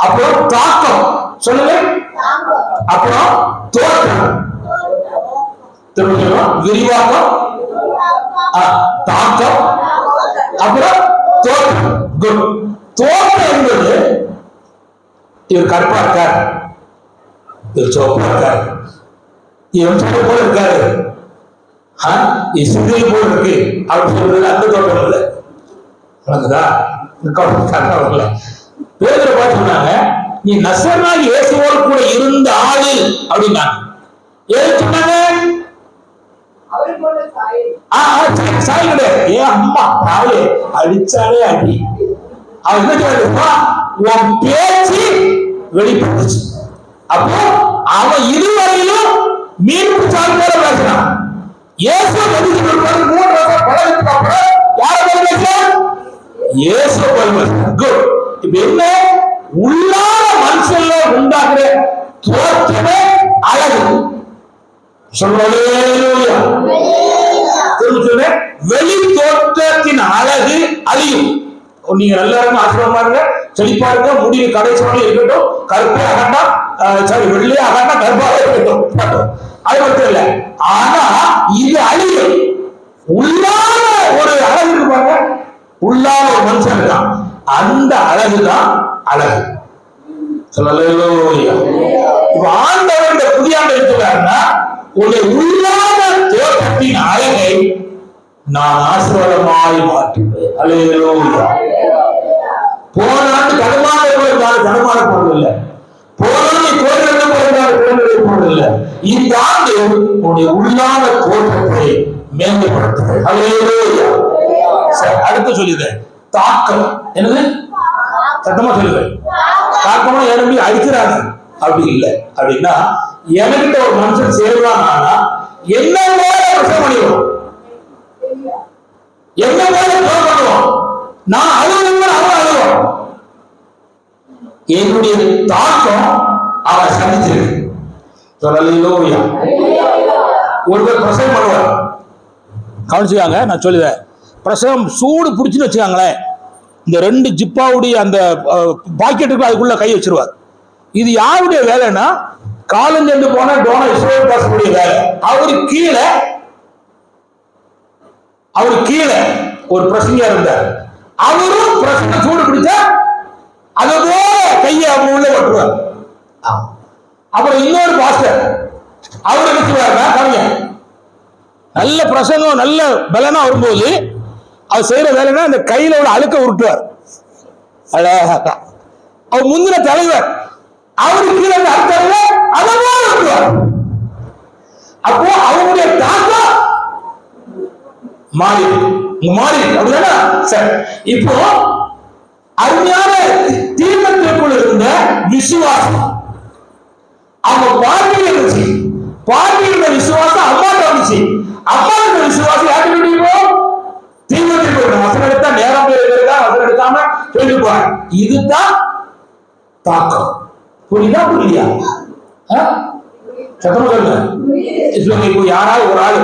அப்புறம் தாக்கம் சொல்லுங்க, அப்புறம் தோற்றம். விரிவாக்கம், தாக்கம், அப்புறம் தோற்றம். தோற்றம் என்பது இவர் கருப்பா இருக்கார், இவர் சோப்பா இருக்கார், இவன் சொல்ல போல இருக்காரு, சிந்தையை போல இருக்கு அப்படின்னு சொல்றது அந்த தோற்றம் இல்லை. வணங்குதா? வரல. பேதுரு பார்த்து சொன்னாங்க, நீ நசரேயனாகிய இயேசுவோடு கூட இருந்த ஆளு அப்படின்னாங்க. ஏன் சொன்னாங்க? சாய் கிடையாது. ஏன் அம்மா பாவே அடிச்சாலே அடி. அவன் என்ன சொல்லுவா, உன் பேச்சு வெளிப்பட்டுச்சு. அப்போ அவன் இதுவரையிலும் மீன் பிடிச்சாலும் போல பேசுறான். இயேசு பழகத்துக்கு அப்புறம் யார போல பேசுறான்? இயேசு போல பேசுறான். குட். இப்ப என்ன, உள்ளான மனுஷன்ல உண்டாக்குற தோற்றமே அழகு. வெளி தோற்றத்தின் அழகு அழியும். நீங்க எல்லாருமே ஆசிரமமா இருங்க, செழிப்பா இருக்க, முடிவு கடைசி இருக்கட்டும், கருப்பே ஆகட்டா, சாரி வெள்ளையே ஆகட்டா, கருப்பாக இருக்கட்டும், அது மட்டும் இல்ல. ஆனா இது அழியும். உள்ளான ஒரு அழகு இருக்கு பாருங்க, உள்ளான ஒரு மனுஷன் இருக்கான், அந்த அழகுதான் அழகு. இப்ப ஆண்டவர் இந்த புதிய ஆண்டு இருக்கிறாருன்னா, உன்னுடைய உள்ளான தோற்றத்தின் அழகை நான் ஆசீர்வாதமாய் மாற்றுவேன். அல்லேலூயா. போன ஆண்டு தடுமாற போறதில்லை, போன ஆண்டு தோற்றம் போறதில்லை. இந்த ஆண்டு உன்னுடைய உள்ளான தோற்றத்தை மேம்படுத்துவேன். அல்லேலூயா. அடுத்து சொல்லுறேன், தாக்கம். என்னது? சத்தமா சொல்லுவேன். தாக்கமா எனக்கு அடிக்கிறாங்க அப்படி இல்லை. அப்படின்னா என்கிட்ட ஒரு மனுஷன் சேர்வான், ஆனா என்ன பிரசவம் பண்ணிடுவோம், என்ன பண்ணுவோம், நான் அழுவ அவன் அழுவோம். என்னுடைய தாக்கம் அவன் சந்திச்சிருக்கு. சொல்லலையா? ஒருவர் பிரசவம் பண்ணுவார், கவனிச்சுக்காங்க, நான் சொல்லுவேன். பிரசவம் சூடு பிடிச்சுன்னு வச்சுக்காங்களேன், இந்த 2 ஜிப்பாவுடைய அந்த பாக்கெட்டுக்கு அதுக்குள்ள கை வச்சிருவார். இது யாருடைய வேலைன்னா, காலஞ்சென்று போன டோனா இஸ்ரவேல் பாஸ்டருடைய வேலை. அவரு கீழே ஒரு பிரசங்கியா இருந்தார். அவரும் பிரசங்க சூடு பிடிச்சா அது கையை அவங்க உள்ள வட்டுவார். அப்புறம் இன்னொரு பாஸ்டர் அவர் என்ன செய்வாருன்னா, நல்ல பிரசங்கம் நல்ல பலனா வரும்போது அவர் செய்யற வேலைன்னா அந்த கையில உள்ள அழுக்க உருட்டுவார். அழகா அவர் முந்தின தலைவர், அவரு கீழே உருட்டுவார். அப்போ அவருடைய தாக்கம் மாறி அப்படின்னா சரி. இப்போ அருமையான தீர்க்கத்திற்குள் இருந்த விசுவாசம் அவங்க பார்வையில் இருந்துச்சு. பார்வையில் விசுவாசம் அம்மாட்ட வந்துச்சு. அம்மாட்ட விசுவாசம் யாருக்கு தீர்க்கத்திற்கு வசனம் எடுத்தா நேரம் போயிருக்கா, வசனம் எடுக்காம போயிருப்பாங்க. இதுதான் தாக்கம். புரியுதா? புரியலையா? சத்தமா சொல்லுங்க. இப்போ யாராவது ஒரு ஆள்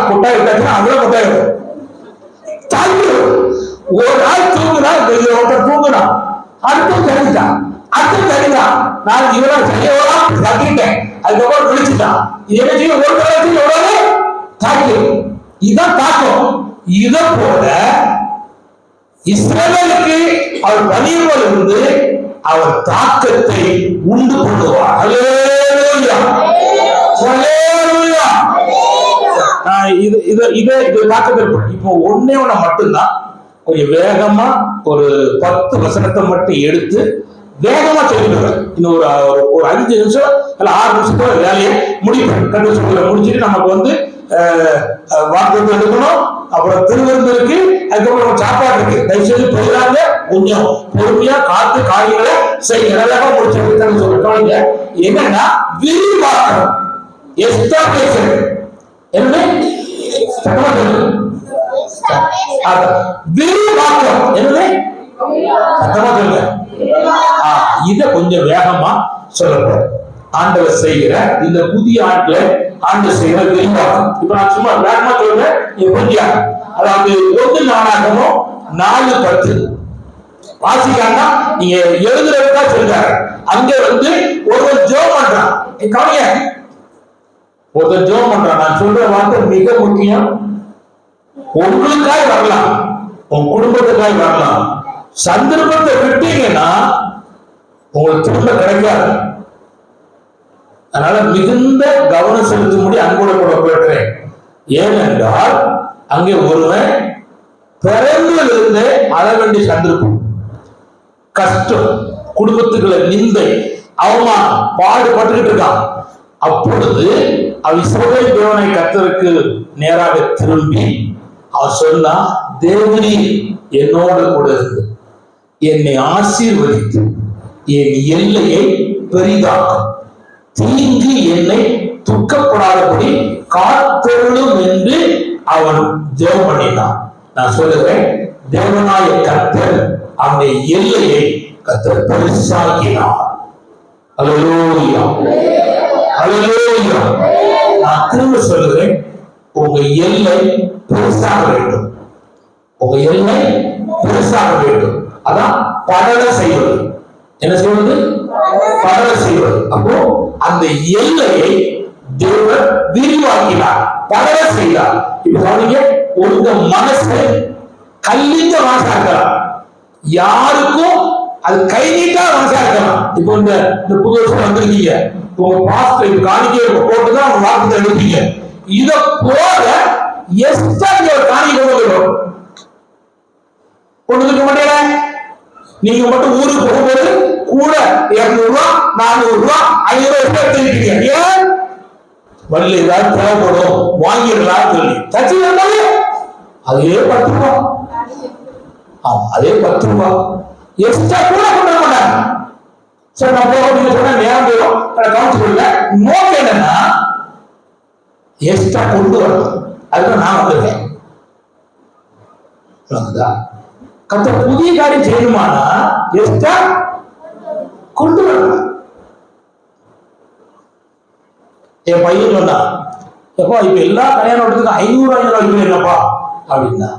கொட்டாய் விட்டாச்சுன்னா அதுல கொட்டாய் விடும். ஒரு ஆள் தூங்குனா, ஒருத்தர் தூங்குனா, அடுத்தும் தெரிஞ்சான், நான் இவரை செய்யலாம் தட்டிட்டேன், அதுக்கப்புறம் விழிச்சுட்டான். என்ன செய்ய ஒரு காலத்தில் எவ்வளவு தாக்கி, இதான் தாக்கம். இத போல இஸ்ரவேலுக்கு அவர் பணியும்போது இருந்து அவர் தாக்கத்தை உண்டு பண்ணுவார். அல்லேலூயா. அல்லேலூயா. இது தாக்கத்தில் இப்போ ஒன்னே ஒண்ணு மட்டும்தான் கொஞ்சம் வேகமா ஒரு 10 வசனத்தை மட்டும் எடுத்து வேகமா சொல்லிடுவேன். இன்னும் ஒரு 5 நிமிஷம் இல்ல 6 நிமிஷத்துல வேலையை முடிப்பேன். கண்டு சொல்ல முடிச்சுட்டு நமக்கு வந்து வாக்குறுதி எடுக்கணும், அப்புறம் திருவிருந்து இருக்கு, அதுக்கப்புறம் சாப்பாடு இருக்கு. தயவுசெய்து போயிடாங்க, கொஞ்சம் பொறுமையா காத்து காரியங்களை செய்ய அழகா முடிச்சு சொல்லிட்டாங்க. என்னன்னா விரிவாக்கம், எஸ்டாப்ளிஷன், என்ன விரிவாக்கம், என்னது சத்தமா சொல்லுங்க. இத கொஞ்சம் வேகமா சொல்லப்போம். ஆண்டவர் செய்கிற இந்த புதிய ஆண்டுல ஆண்டு செய்கிற விரிவாக்கம். இப்ப நான் சும்மா வேகமா சொல்றேன். அதாவது 1 நாளாகமும் 4:10 வாசிக்காங்கன்னா நீங்க எழுதுறதுக்கா சொல்றாரு. அங்க வந்து ஒருவர் ஜெபம் பண்றான். கவனிங்க, ஒருத்தர் ஜெபம் பண்றான். நான் சொல்ற வார்த்தை மிக முக்கியம். உங்களுக்காய் வரலாம், உங்க குடும்பத்துக்காய் வரலாம். சந்தர்ப்பத்தை விட்டீங்கன்னா உங்களுக்கு திரும்ப கிடைக்காது. அதனால மிகுந்த கவனம் செலுத்தும்படி அன்போடு கூட கேட்கிறேன். ஏனென்றால் அங்கே ஒருவன் பிறந்திலிருந்து அழ வேண்டிய சந்தர்ப்பம், கஷ்டம், குடும்பத்துக்குள்ள நிந்தை, அவமானம், பாடுபட்டுக்கிட்டு இருக்கான். அப்பொழுது அவன் இஸ்ரவேல் தேவனை கர்த்தருக்கு நேராக திரும்பி அவர் சொன்னா, தேவனே என்னோடு கூட இருந்து என்னை ஆசீர்வதித்து என் எல்லையை பெரிதாக்கும், தீங்கு என்னை துக்கப்படாதபடி காத்தருளும் என்று அவன் ஜெபம் பண்ணினான். நான் சொல்லுவேன், தேவனாய கர்த்தர் அந்த எல்லையை கர்த்தர் பெருசாக்கினார். அல்லேலூயா, அல்லேலூயா. நான் திரும்ப சொல்லுவேன், உங்க எல்லை பெருசாக வேண்டும், உங்க எல்லை பெருசாக வேண்டும். அதான் படர செய்வது. என்ன செய்வது? படர செய்வது. அப்போ அந்த எல்லையை தேவன் விரிவாக்கினார், படர செய்தார். இப்ப கவனிங்க, உங்க மனசு கல்லிந்த மனசா இருக்கலாம், யாருக்கும் அது கை நீட்டா மனசா இருக்கலாம். இப்போ இந்த புது வருஷம் வந்திருக்கீங்க, உங்க பாஸ்டர் காணிக்கை போட்டுதான் உங்க வாக்குறுதி எடுப்பீங்க. இத போல எக்ஸ்ட்ரா ஒரு காணிக்கை கொண்டு இருக்க மாட்டேல. நீங்க மட்டும் ஊருக்கு போகும்போது கூட 200 ரூபாய், 400 ரூபாய், 500 ரூபாய் எடுத்துருக்கீங்க. ஏன்? வள்ளி ஏதாவது தேவைப்படும் வாங்கிடலாம் சொல்லி தச்சு வந்தாலே அதே 10 ரூபாய். ஆமா, அதே 10 ரூபாய் எக்ஸ்ட்ரா கூட கொண்டு வர மாட்டாங்க. சரி, நான் போக சொன்னா நேரம் போயிடும், கவனிச்சு கொடுங்க. நோக்கம் என்னன்னா எக்ஸ்ட்ரா கொண்டு வரணும். அதுதான் நான் வந்திருக்கேன். கத்த புதிய காரியம் செய்யணுமானா எக்ஸ்ட்ரா கொண்டு வரணும். என் பையன் சொன்னா, எப்பா இப்ப எல்லா கல்யாணத்துக்கும் 500 வைக்கணும் என்னப்பா அப்படின்னா,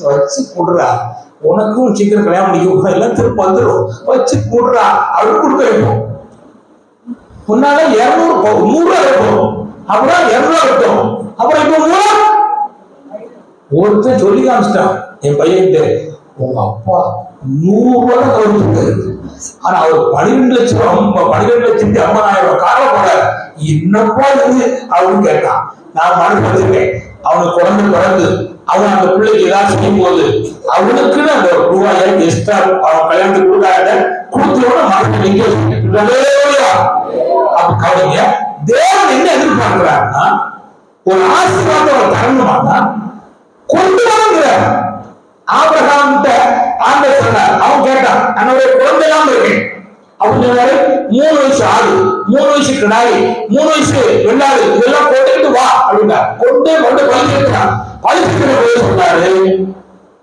வச்சு போடுறா, உனக்கும் சீக்கிரம் கல்யாணம் முடிக்க எல்லாம் திரும்ப வந்துடும், வச்சு போடுறா அப்படின்னு கொடுக்க வைப்போம். முன்னால 200 100 ரூபாய் வைப்போம், அப்புறம் 200 ரூபாய் வைப்போம், அப்புறம் இப்ப 3 ஒருத்தன் சொல்லி காமிச்சிட்டான் என் பையன்ட்டு, உங்க அப்பா 100 ரூபாய் கவனிச்சிருக்காரு, ஆனா அவர் 12 லட்சம் 50,000 காரண போல என்னப்பா இது அப்படின்னு கேட்டான். நான் மனசு வச்சிருக்கேன், அவனுக்கு குழந்தை பிறந்து அவன் அந்த பிள்ளைக்கு ஏதாவது செய்யும் போது அவனுக்குன்னு அந்த ரூபாயை எக்ஸ்ட்ரா அவன் கல்யாணத்துக்கு கொடுக்காத கொடுத்தோட மனசு நீங்க அப்ப கவனிங்க. தேவன் என்ன எதிர்பார்க்கிறாருன்னா, ஒரு ஆசீர்வாதம் அவர் தரணுமானா கொண்டு வரங்கிறார். ஆபிரகாம் ஆண்டவர் சொன்னார், அவன் கேட்டான், என்னுடைய குழந்தை எல்லாம் இருக்கேன். அவங்க 3 வயசு ஆடு, 3 வயசு கிடாய், 3 வயசு வெள்ளாடு, இதெல்லாம் கொண்டுட்டு வா அப்படின்னா கொண்டு பழிச்சிருக்கிறான். பழிச்சிருக்கிற சொன்னாரு,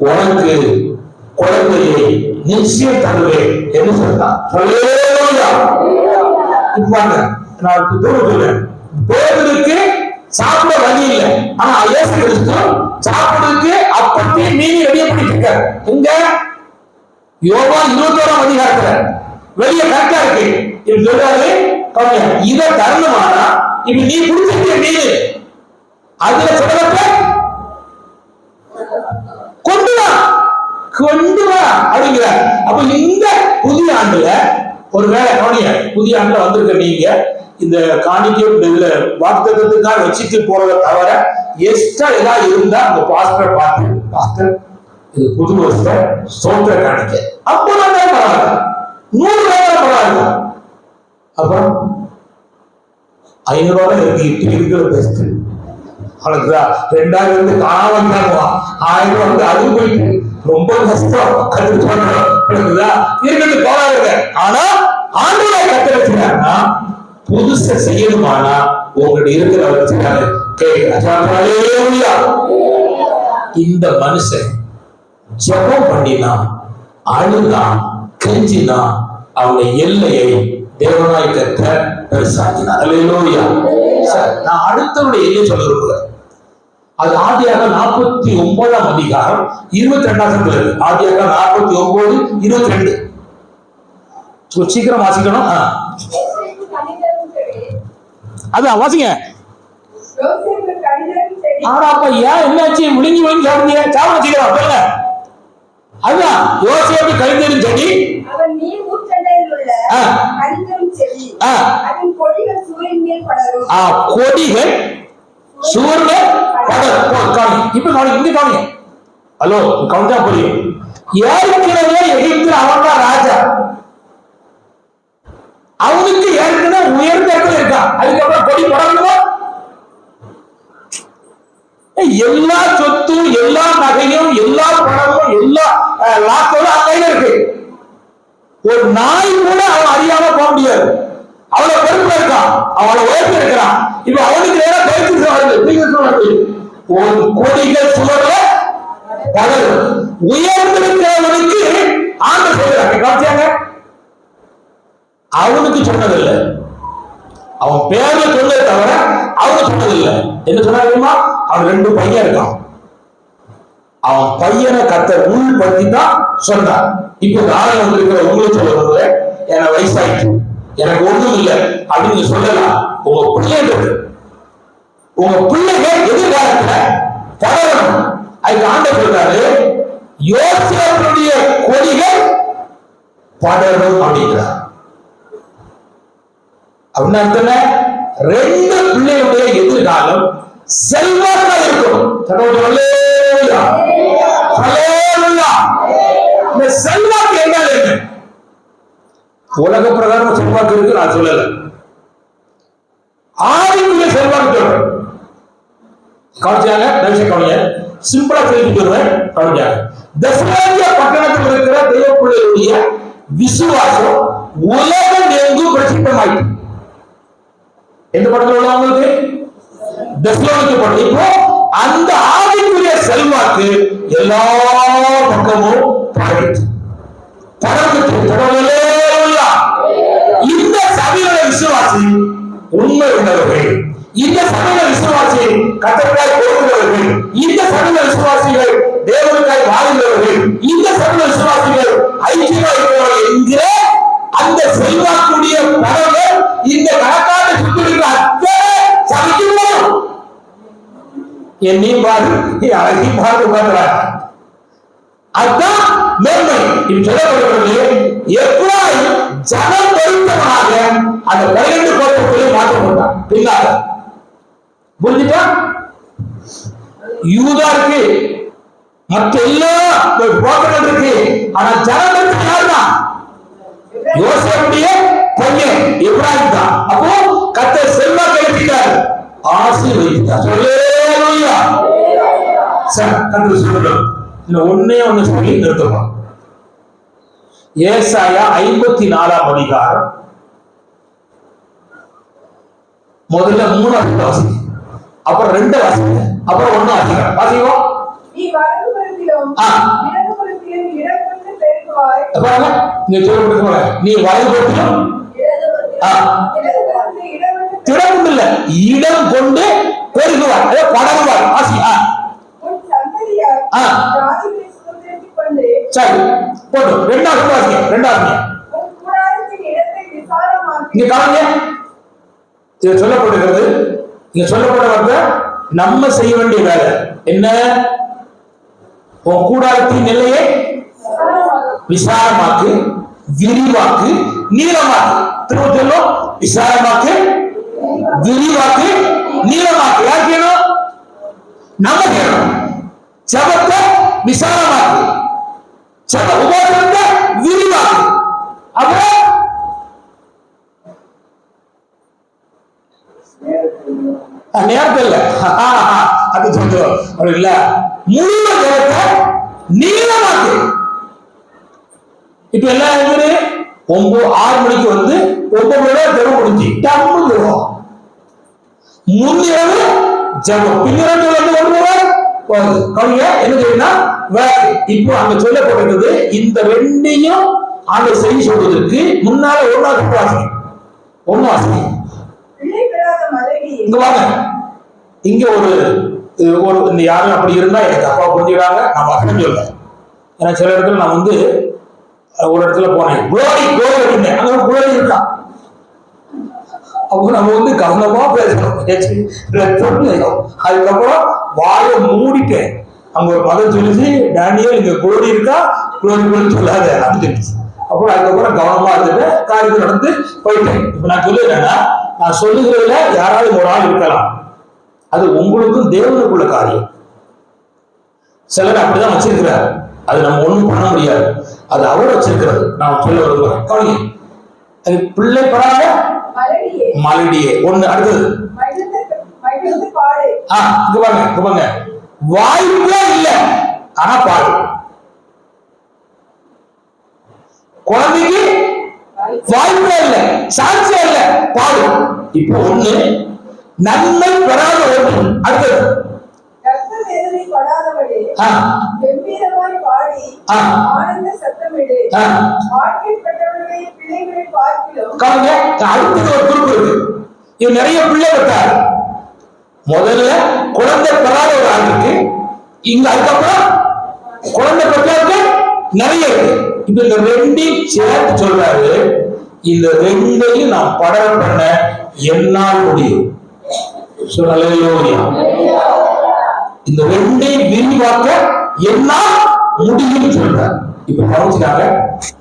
உனக்கு குழந்தையை நிச்சயம் தருவேன் என்று சொன்னான். நான் சொல்றேன், பேருக்கு சாப்பிட வழி இல்லை, ஆனா இயேசு கிறிஸ்து சாப்பிடுறதுக்கு அப்பத்தையும் மீறி ரெடியா பண்ணிட்டு இங்க யோவான் 21ஆம் அதிகாரத்துல வெளியே கரெக்டா இருக்கு. இது சொல்றாரு, இதை தரணுமானா இப்ப நீ குடிச்சிருக்க மீன் அதுல சொல்லப்ப கொண்டு வா அப்படிங்கிற. அப்ப இந்த புதிய ஆண்டுல ஒருவேளை கவனிய புதிய ஆண்டுல வந்திருக்க நீங்க இந்த காணிக்கை இதுல வாக்குத்தத்தத்துக்காக வச்சுட்டு போறத தவிர எக்ஸ்ட்ரா ஏதாவது இருந்தா அந்த பாஸ்டரை பார்த்து, பாஸ்டர் இது புது வருஷம் சோத்திர காணிக்க 50,000 பரவாயில்ல, 100,000 பரவாயில்ல, அப்புறம் 500 இருக்கு இருக்கிற பெஸ்ட். அவனுக்குதா 2000 வந்து காணாம 1000 வந்து அது போயிட்டு ரொம்ப கஷ்டம் கத்து சொல்றோம் இருக்கிறது போராடுங்க. ஆனா ஆண்டவரை கத்து வச்சுக்காருன்னா புதுசை செய்யணுமானா உங்கள்கிட்ட இருக்கிற வச்சுக்காரு கேட்கிறார். இந்த மனுஷன் ஜெபம் பண்ணினா, அழுதா, கெஞ்சினா, அவனை எல்லையை தேவனாய் கர்த்தர் பெருசாக்கினார். அல்லேலூயா. நான் அடுத்தவருடைய எல்லை சொல்ல விரும்புகிறேன். அது ஆதியாகமம் 49 அதிகாரம் 22 இருக்கு. ஆதியாகமம் 49:22. சீக்கிரம் வாசிக்கணும். அதான் வாசிங்க. அப்ப ஏன் என்னாச்சு? முழுங்கி வாங்கி சாப்பிடுங்க, சாப்பிட சீக்கிரம் சொல்லுங்க. அதுதான் யோசேப்பு கழிந்தரும் செடி, அவன் நீர் ஊற்றண்டையில் உள்ள கழிந்தரும் செடி, அதன் கொடிகள் சூரியன் மேல் படரும். கொடிகள் சூரியன் படரும். காணி இப்ப காணி இங்க காணி. ஹலோ கவுண்டா புரியும். ஏற்கனவே எகிப்துல அவன் தான் ராஜா. அவனுக்கு ஏற்கனவே உயர்ந்த இடத்துல இருக்கான். அதுக்கப்புறம் கொடி படருமா? எல்லா சொத்தும், எல்லா நகையும், எல்லா பணமும், எல்லா லாக்களும் அங்க இருக்கு. ஒரு நாய் கூட அவன் அறியாம போக முடியாது. அவளை பொறுப்புல இருக்கான், அவளை உயர்த்தி இருக்கிறான். இப்ப அவனுக்கு நேரம் பேச்சு ஒரு கொடிகள் சுவர்ல பலரும் உயர்ந்திருக்கிறவனுக்கு ஆண்டு சொல்றாங்க. காமிச்சாங்க. அவனுக்கு சொன்னதில்லை, அவன் பேர்ல சொன்னதை தவிர அவனுக்கு சொன்னதில்லை. என்ன சொன்னா, அவன் 2 பையன் இருக்கான். அவன் பையனை கர்த்தர் உள் பத்தி தான் சொன்னார். இப்ப நாளை வந்திருக்கிற உங்களுக்கு சொல்ல வருவேன், எனக்கு வயசாயிட்டு எனக்கு ஒண்ணும் இல்லை அப்படின்னு சொல்லலாம். உங்க பிள்ளைகள், உங்க பிள்ளைகள் எதிர்காலத்துல பலரும் அதுக்கு ஆண்டவர் சொல்றாரு, யோசேப்புடைய கொடிகள் படரும் அப்படிங்கிறார். அப்படின்னா 2 பிள்ளைகளுடைய எதிர்காலம் செல்வாக்கா இருக்கும். இந்த செல்வாக்கு என்ன? உலக பிரகாரம் செல்வாக்கு இருக்கு, நான் சொல்லல. ஆவிக்குரிய செல்வாக்கு சொல்றேன். கவனிச்சாங்க, கவனிங்க. சிம்பிளா சொல்லிட்டு வருவேன், கவனிச்சாங்க. தெசலோனிக்கே பட்டணத்தில் இருக்கிற தெய்வ பிள்ளைகளுடைய விசுவாசம் உலகம் எங்கும் பிரசித்தமாயிட்டு. எந்த படத்துல உள்ளவங்களுக்கு? தெசலோனிக்கே பட்டணம். இப்போ அந்த ஆவிக்குரிய செல்வாக்கு எல்லா பக்கமும் பரவிட்டு இந்த சபையோட விசுவாசி உண்மை உள்ளவர்கள், இந்த சபையோட விசுவாசி கர்த்தருக்காய் கொடுக்கிறவர்கள், இந்த சபையோட விசுவாசிகள் தேவனுக்காய் வாழ்கிறவர்கள், இந்த சபையோட விசுவாசிகள் ஐக்கியமா இருக்கிறவர்கள் என்கிற அந்த செல்வாக்குடைய பரவ இந்த கணக்கான சுற்றிருக்கிற அத்தனை சபைக்கு என்னையும் பாரு, அழகையும் பார்த்து உட்கார்ந்துறாங்க. அதுதான் மேன்மை. சொல்லப்படுகிறது, எவ்வாறு ஜனம் பொருத்தமாக அந்த 12 கோத்திரத்திலே மாற்றப்பட்டார். பின்னால புரிஞ்சுட்டா? யூதா இருக்கு, மற்ற எல்லா கோத்திரம் இருக்கு. ஆனா ஜனம் யாருதான்? யோசேப்புடைய பையன் எப்ராஹிம் தான். அப்போ கர்த்தர் செல்வாக்கு எழுப்பிட்டார், ஆசீர்வதித்தார். அல்லேலூயா. சரி, கர்த்தர் சொல்லுங்க. ஒன்னே ஒண்ணு சொல்லி நிறுத்தலாம். ஏசாயா 54 அதிகாரம் முதல்ல 3 வாசிங்க, அப்புறம் 2 வாசிங்க, அப்புறம் 1 வாசிங்க. வாசிப்போம். நீ வலதுபுறத்திலும் இடதுபுறத்திலும் இடம் கொண்டு பெருகுவாய். பாருங்க, நீங்க சொல்லுங்க. நீ வலதுபுறத்திலும் இடம் கொண்டு இல்ல, இடம் கொண்டு பெருகுவாய், அதே படருவாய். வாசி. சரி, போட்டு 2வது வாசிங்க. 2வது இங்க காணுங்க. இது சொல்லப்படுகிறது, இங்க சொல்லப்படுவது நம்ம செய்ய வேண்டிய வேலை என்ன? உன் கூடாரத்தின் நிலையை விசாலமாக்கு, விரிவாக்கு, நீளமாக்கு. திரும்ப சொல்லும், விசாலமாக்கு, விரிவாக்கு, நீளமாக்கு. யார் செய்யணும்? நம்ம கேட்கணும். ஜபத்தை விசாலமாக்கு, ஜப உபவாசத்தை விரிவாக்கு. அப்புறம் நேரத்தில் அது சொல்றோம் அப்படி இல்ல, முழு ஜபத்தை நீளமாக்கு. இப்ப எல்லாம் இவரு 6 மணிக்கு வந்து 9 மணி நேரம் ஜபம் முடிஞ்சு டம்மு ஜபம், முன்னிரவு ஜபம், பின்னிரவு வந்து 1 மணி நேரம் போகுது. கவனிங்க, என்ன செய்யணும்னா இப்போ அங்க சொல்லப்பட்டிருக்கிறது, இந்த ரெண்டையும் ஆண்டு செய்தி சொல்வதற்கு முன்னால ஒன்னாவது வாசிங்க, ஒன்னு வாசிங்க. இங்க வாங்க, இங்க ஒரு இந்த யாரும் அப்படி இருந்தா எனக்கு அப்பா புரிஞ்சுக்கிறாங்க, நான் வசனம் சொல்றேன். ஏன்னா சில இடத்துல நான் வந்து ஒரு இடத்துல போனேன், குளோரி குளோரி அப்படின்னேன், அங்க ஒரு குளோரி இருக்கா. அப்போ நம்ம வந்து கவனமா பேசணும். அதுக்கப்புறம் வாயை மூடிட்டேன். அங்க ஒரு மதம் சொல்லிச்சு, டேனியல் இங்க குளோரி இருக்கா, குளோரி குளோரி சொல்லாத அப்படின்னு சொல்லிச்சு. அப்புறம் அதுக்கப்புறம் கவனமா இருந்துட்டு காரியத்தை நடந்து போயிட்டேன். இப்ப நான் சொல்லுறேன்னா, நான் சொல்லுகிறதுல யாராவது ஒரு ஆள் இருக்கலாம், அது உங்களுக்கும் தேவனுக்குள்ள காரியம். சிலர் அப்படிதான் வச்சிருக்கிறார், அது நம்ம ஒண்ணும் பண்ண முடியாது, அது அவர் வச்சிருக்கிறது. நான் சொல்ல விரும்புறேன். கவனிங்க, அது பிள்ளை படாத மலடியே ஒண்ணு. அடுத்தது இங்க பாருங்க, வாய்ப்பே இல்லை ஆனா பாடு. குழந்தைக்கு வாய்ப்பே இல்லை, சாட்சியா இல்லை, பாடு. இப்போ ஒண்ணு நன்மை பெறாத ஒன்று. அடுத்தது அடுத்தது ஒரு குறிப்பு இருக்கு. இவன் நிறைய பிள்ளை பெற்றார். முதல்ல குழந்தை பெறாத ஒரு ஆள் இருக்கு, இங்க அதுக்கப்புறம் குழந்தை பெற்றவருக்கு நிறைய இருக்கு. இப்ப இந்த ரெண்டையும் சேர்த்து சொல்றாரு, இந்த ரெண்டையும் நாம் படர பண்ண என்னால் முடியும். இந்த ரெண்டையும் விரிவாக்க என்னால் முடியும் சொல்றார். இப்ப கவனிச்சுக்காங்க,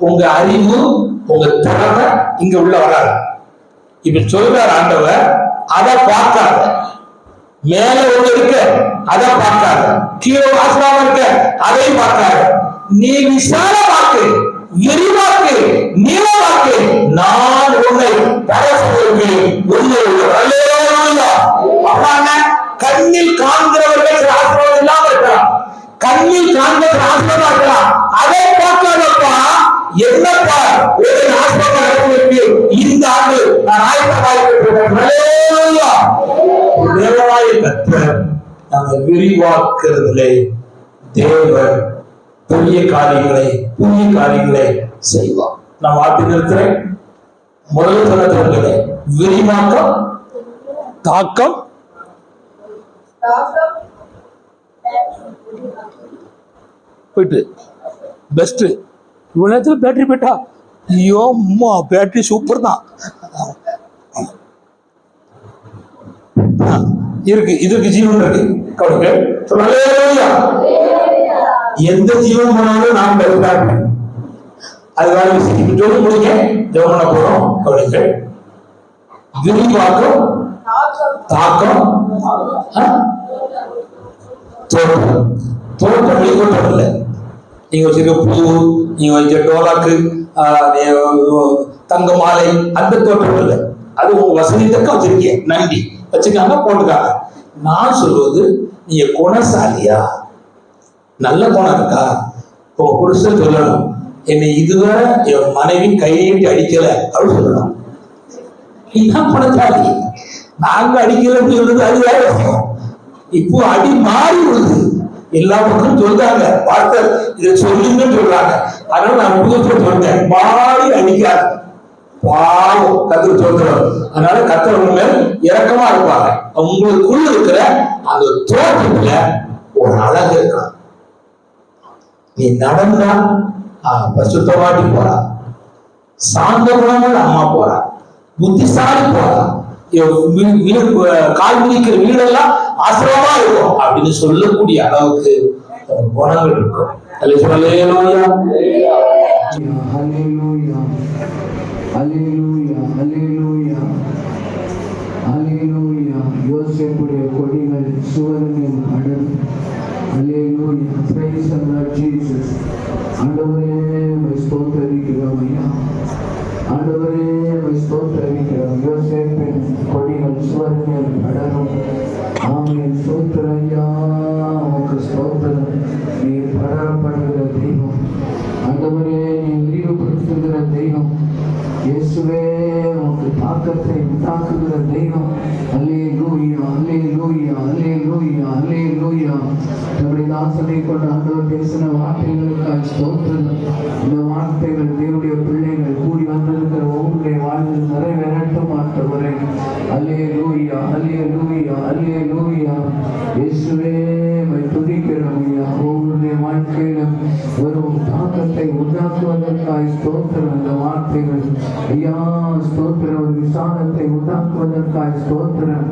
உங்க அறிவு உங்க திறமை இங்க உள்ள வராது. இப்ப சொல்றார் ஆண்டவர், அதை பார்க்காத. மேல ஒண்ணு இருக்கு, அதை பார்க்காத. கீழே ஆசிரமம் இருக்க, அதை பார்க்காத. நீ விசாலமாக்கு, விரிவாக்கு, நீளமாக்கு. நான் உன்னை பரசுவதற்கு உண்மை. கண்ணில் காண்கிறவர்கள் சில ஆசிரமம் இல்லாம இருக்கலாம், கண்ணில் காண்கிற ஆசிரமம் இருக்கலாம். அதை பார்க்காதப்பா, என்னப்பா ஒரு ஆசிரமம் இந்த ஆண்டு நான் ஆயத்தமாயிருக்கிறேன். தேவனாய கர்த்தர் நாங்கள் விரிவாக்குறதில்லை. தேவன் பெரிய காரியங்களை புதிய காரியங்களை செய்வார். நான் வார்த்தை நிறுத்துறேன். முதல் தரத்திலே விரிவாக்கம், தாக்கம், போயிட்டு பெஸ்ட். இவ்வளவு நேரத்தில் பேட்டரி போயிட்டா, ஐயோ அம்மா பேட்டரி சூப்பர் தான் இருக்கு, இதுக்கு ஜீவன் இருக்கு. எந்த ஜீவன் போனாலும் நாம் பெருந்தாங்க. அதுதான் சொல்லி முடிங்க, ஜெபம் பண்ண போறோம். கவனிக்க, விரிவாக்கம், தாக்கம், தோட்டம். தோட்டம் வெளிக்கோட்டம் இல்லை. நீங்க வச்சிருக்க பூ, நீங்க வச்ச டோலாக்கு, தங்க மாலை, அந்த தோட்டம் இல்லை. அது உங்க வசதி தக்க வச்சிருக்கீங்க, நன்றி வச்சுக்காங்க, போட்டுக்காங்க. நான் சொல்வது, நீங்க குணசாலியா, நல்ல குணம் இருக்கா? உங்க புருஷன் சொல்லணும், என்னை இதுவரை என் மனைவி கை நீட்டி அடிக்கல அப்படின்னு சொல்லணும். இதுதான் குணசாலி. நாங்க அடிக்கலன்னு சொல்றது அது வேற விஷயம். இப்போ அடி மாறி விடுது. எல்லா பக்கம் சொல்றாங்க, வார்த்தை இதை சொல்லுங்கன்னு சொல்றாங்க. அதனால நான் புதுசா சொல்றேன், மாறி அடிக்காது. பாவம் கத்தர் சொல்றோம். அதனால கத்தர் உங்க இறக்கமா இருப்பாங்க. உங்களுக்குள்ள இருக்கிற அந்த தோட்டத்துல ஒரு அழகு இருக்கான். நீ நடந்தா பசுத்தவாட்டி போறா, சாந்த குணங்கள் அம்மா போறா, புத்திசாலி போறா, கால் மிதிக்கிற வீடெல்லாம் ஆசிரமா இருக்கும் அப்படின்னு சொல்லக்கூடிய அளவுக்கு குணங்கள் இருக்கும். யோசேப்புடைய கொடிகள் சுவரில் அடர்ந்து ஆண்டவரே உம்மை ஸ்தோத்திரிக்கிறோம் ஐயா. ஆண்டவரே உம்மை ஸ்தோத்திரிக்கிறோம். யோசேப்பின் கொடிகள் சுவரில் படரும். ஆமென். ஸ்தோத்திரம் ஐயா, உமக்கு ஸ்தோத்திரம். நீர் படரப்படுகிற தெய்வம் ஆண்டவரே, நீ விரிவுபடுத்துகிற தெய்வம் இயேசுவே, உமக்கு தாக்கத்தை உண்டாக்குகிற தெய்வம். அல்லேலூயா, அல்லேலூயா, அல்லேலூயா, அல்லேலூயா. நம்முடைய தாசனை கொண்ட ஆண்டவர் பேசின வார்த்தைகளுக்காக ஸ்தோத்திரம். இந்த வார்த்தைகள் தேவனுடைய பிள்ளைகள் கூடி வந்திருக்கிற ஒவ்வொருடைய வாழ்வில் நிறைவேறட்டும் ஆண்டவரே. அல்லேலூயா, அல்லேலூயா, அல்லேலூயா. இயேசுவே, உம்மை துதிக்கிறோம் ஐயா. ஒவ்வொருடைய வாழ்க்கையிலும் ஒரு தாக்கத்தை உண்டாக்குவதற்காக ஸ்தோத்திரம். இந்த வார்த்தைகள் ஐயா ஸ்தோத்திரம். ஒரு விசாலத்தை உண்டாக்குவதற்காக ஸ்தோத்திரம்.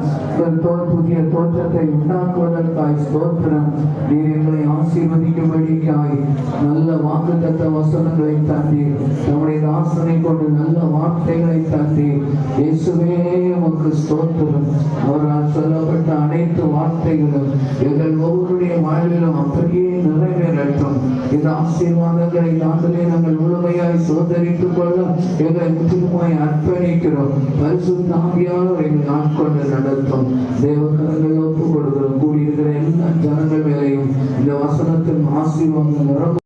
புதிய தோற்றத்தை உண்டாக்குவதற்காக ஸ்தோத்திரம். நீர் எங்களை ஆசீர்வதிக்கும்படிக்காய் நல்ல வாக்குத்தத்த வசனங்களை தந்தீர். நம்முடைய தாசனை கொண்டு நல்ல வார்த்தைகளை தந்தீர். இயேசுவே, உமக்கு ஸ்தோத்திரம். அவரால் சொல்லப்பட்ட அனைத்து வார்த்தைகளும் எங்கள் ஒவ்வொருடைய வாழ்விலும் அப்படியே நிறைவேறட்டும். இந்த ஆசீர்வாதங்களை நாங்களே நாங்கள் முழுமையாய் சோதரித்துக் கொள்ள எங்களை முற்றிலுமாய் அர்ப்பணிக்கிறோம். பரிசுத்த ஆவியானவர் எங்களை ஆட்கொண்டு நடத்தும். தேவக்கரங்கள் ஒப்புக் கொடுக்கிறோம். கூடியிருக்கிற எல்லா ஜனங்கள் மேலையும் இந்த வசனத்தின் ஆசீர்வாதம்